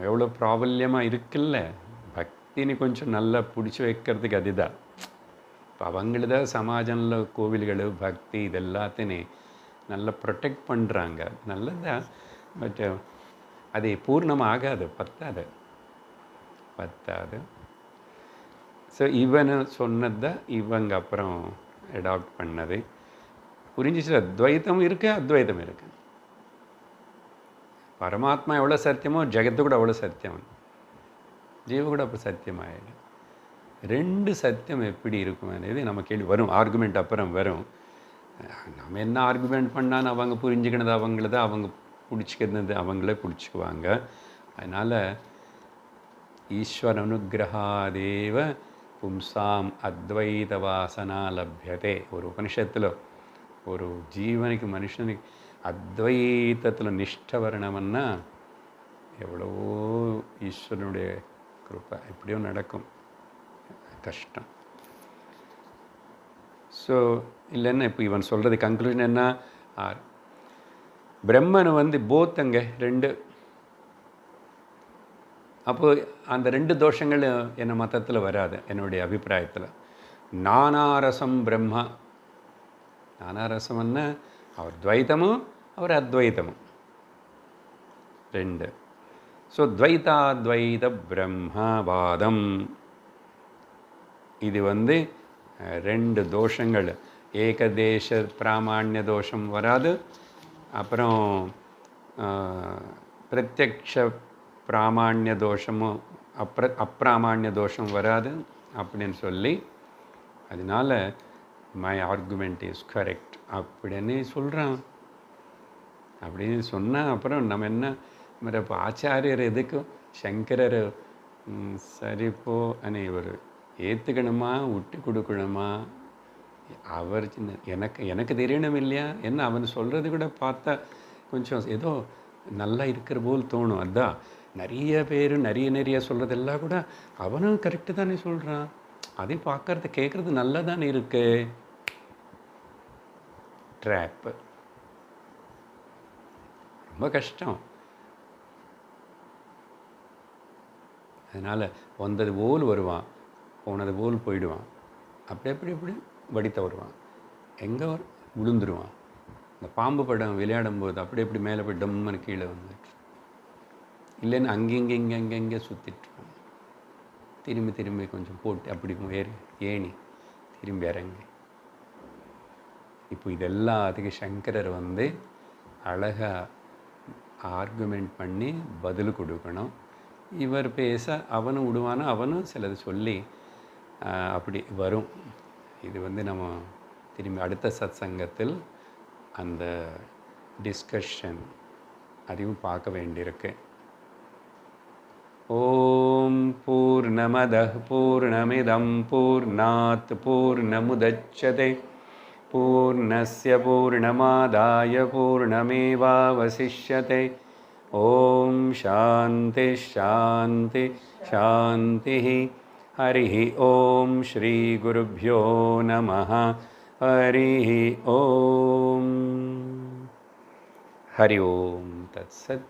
எவ்வளோ ப்ராபல்யமாக இருக்குல்ல, பக்தின்னு கொஞ்சம் நல்லா பிடிச்சி வைக்கிறதுக்கு அதுதான். இப்போ அவங்களதான் சமாஜம்ல கோவில்கள் பக்தி இதெல்லாத்தையும் நல்லா ப்ரொடெக்ட் பண்ணுறாங்க, நல்லதுதான். பட் அது பூர்ணமாகாது, பத்தாது. ஸோ இவனை சொன்னது தான் இவங்க அப்புறம் அடாப்ட் பண்ணது. புரிஞ்சிச்சு, அத்வைத்தம் இருக்குது, அத்வைத்தம் இருக்குது. பரமாத்மா எவ்வளோ சத்தியமோ ஜெகத்து கூட அவ்வளோ சத்தியம், ஜீவ கூட அப்போ சத்தியமாயிடும். ரெண்டு சத்தியம் எப்படி இருக்கும் అనేది நம்ம கேள்வி வரும், ஆர்குமெண்ட் அப்புறம் வரும். நம்ம என்ன ஆர்குமெண்ட் பண்ணான்னு அவங்க புரிஞ்சுக்கினது அவங்களது, அவங்க பிடிச்சிக்கிறது அவங்களே பிடிச்சிக்குவாங்க. அதனால் ஈஸ்வர அனுகிரகாதேவ பும்சாம் அத்வைத வாசனா லப்யதே. ஒரு உபனிஷத்தில் ஒரு ஜீவனுக்கு மனுஷனுக்கு அத்வைத்தத்தில் நிஷ்ட வரணும்னா எவ்வளவோ ஈஸ்வரனுடைய கிருப்பை எப்படியோ நடக்கும், கஷ்டம். ஸோ இல்லைன்னா இப்போ இவன் சொல்கிறது கன்க்ளூஷன் என்ன, பிரம்மன் போத்தங்க ரெண்டு. அப்போது அந்த ரெண்டு தோஷங்கள் என்ன மதத்தில் வராது, என்னுடைய அபிப்பிராயத்தில். நானாரசம் பிரம்மா, நானாரசம்னா அவர் துவைத்தமும் அவர் அத்வைத்தமும் ரெண்டு. ஸோ துவைதாத்வைத பிரம்மவாதம் இது ரெண்டு தோஷங்கள், ஏகதேச பிராமாண்ய தோஷம் வராது, அப்புறம் பிரத்யக்ஷ பிராமாண்ய தோஷமும் அப்பிராமாண்ய தோஷம் வராது அப்படின்னு சொல்லி, அதனால மை ஆர்குமெண்ட் இஸ் கரெக்ட் அப்படின்னு சொல்கிறான். அப்படின்னு சொன்னால் அப்புறம் நம்ம என்ன இப்போ ஆச்சாரியர் எதுக்கும் சங்கரர் சரிப்போ அனே இவர் ஏற்றுக்கணுமா விட்டு கொடுக்கணுமா, அவர் எனக்கு தெரியணும் இல்லையா என்ன, அவன் சொல்கிறது கூட பார்த்தா கொஞ்சம் ஏதோ நல்லா இருக்கிற போல் தோணும். அதுதான் நிறைய பேர் நிறைய சொல்கிறதெல்லாம் கூட அவனும் கரெக்டு தானே சொல்கிறான், அதை பார்க்கறது கேட்குறது நல்லா தானே இருக்கு. ட்ராப்பு ரொம்ப கஷ்டம். அதனால் வந்தது போல் வருவான், போனது போல் போயிடுவான், அப்படி வடித்த வருவான், எங்கே விழுந்துருவான். இந்த பாம்பு படம் விளையாடும்போது அப்படி மேலே போய் டம்முன்னு கீழே வந்துட்டு, இல்லைன்னு அங்கெங்கே சுற்றிட்டுருவான். திரும்பி கொஞ்சம் போட்டு அப்படி ஏணி திரும்பி இறங்கி. இப்போ இதெல்லாத்துக்கு சங்கரர் அழகாக ஆர்குமெண்ட் பண்ணி பதில் கொடுக்கணும். இவர் பேச அவனும் விடுவானோ, அவனும் சிலது சொல்லி அப்படி வரும். இது நம்ம திரும்பி அடுத்த சத் சங்கத்தில் அந்த டிஸ்கஷன் அதையும் பார்க்க வேண்டியிருக்கு. ஓம் பூர்ணமதః பூர்ணமிதம் பூர்ணாத் பூர்ணமுதச்யதே பூர்ணஸ்ய பூர்ணமாதாய பூர்ணமேவாவசிஷ்யதே. ஓம் சாந்தி சாந்தி சாந்தி. ஹரிः ஓம் ஸ்ரீ குருभ्यो நமः. ஹரிः ஓம். ஹரி ஓம் தத்சத்.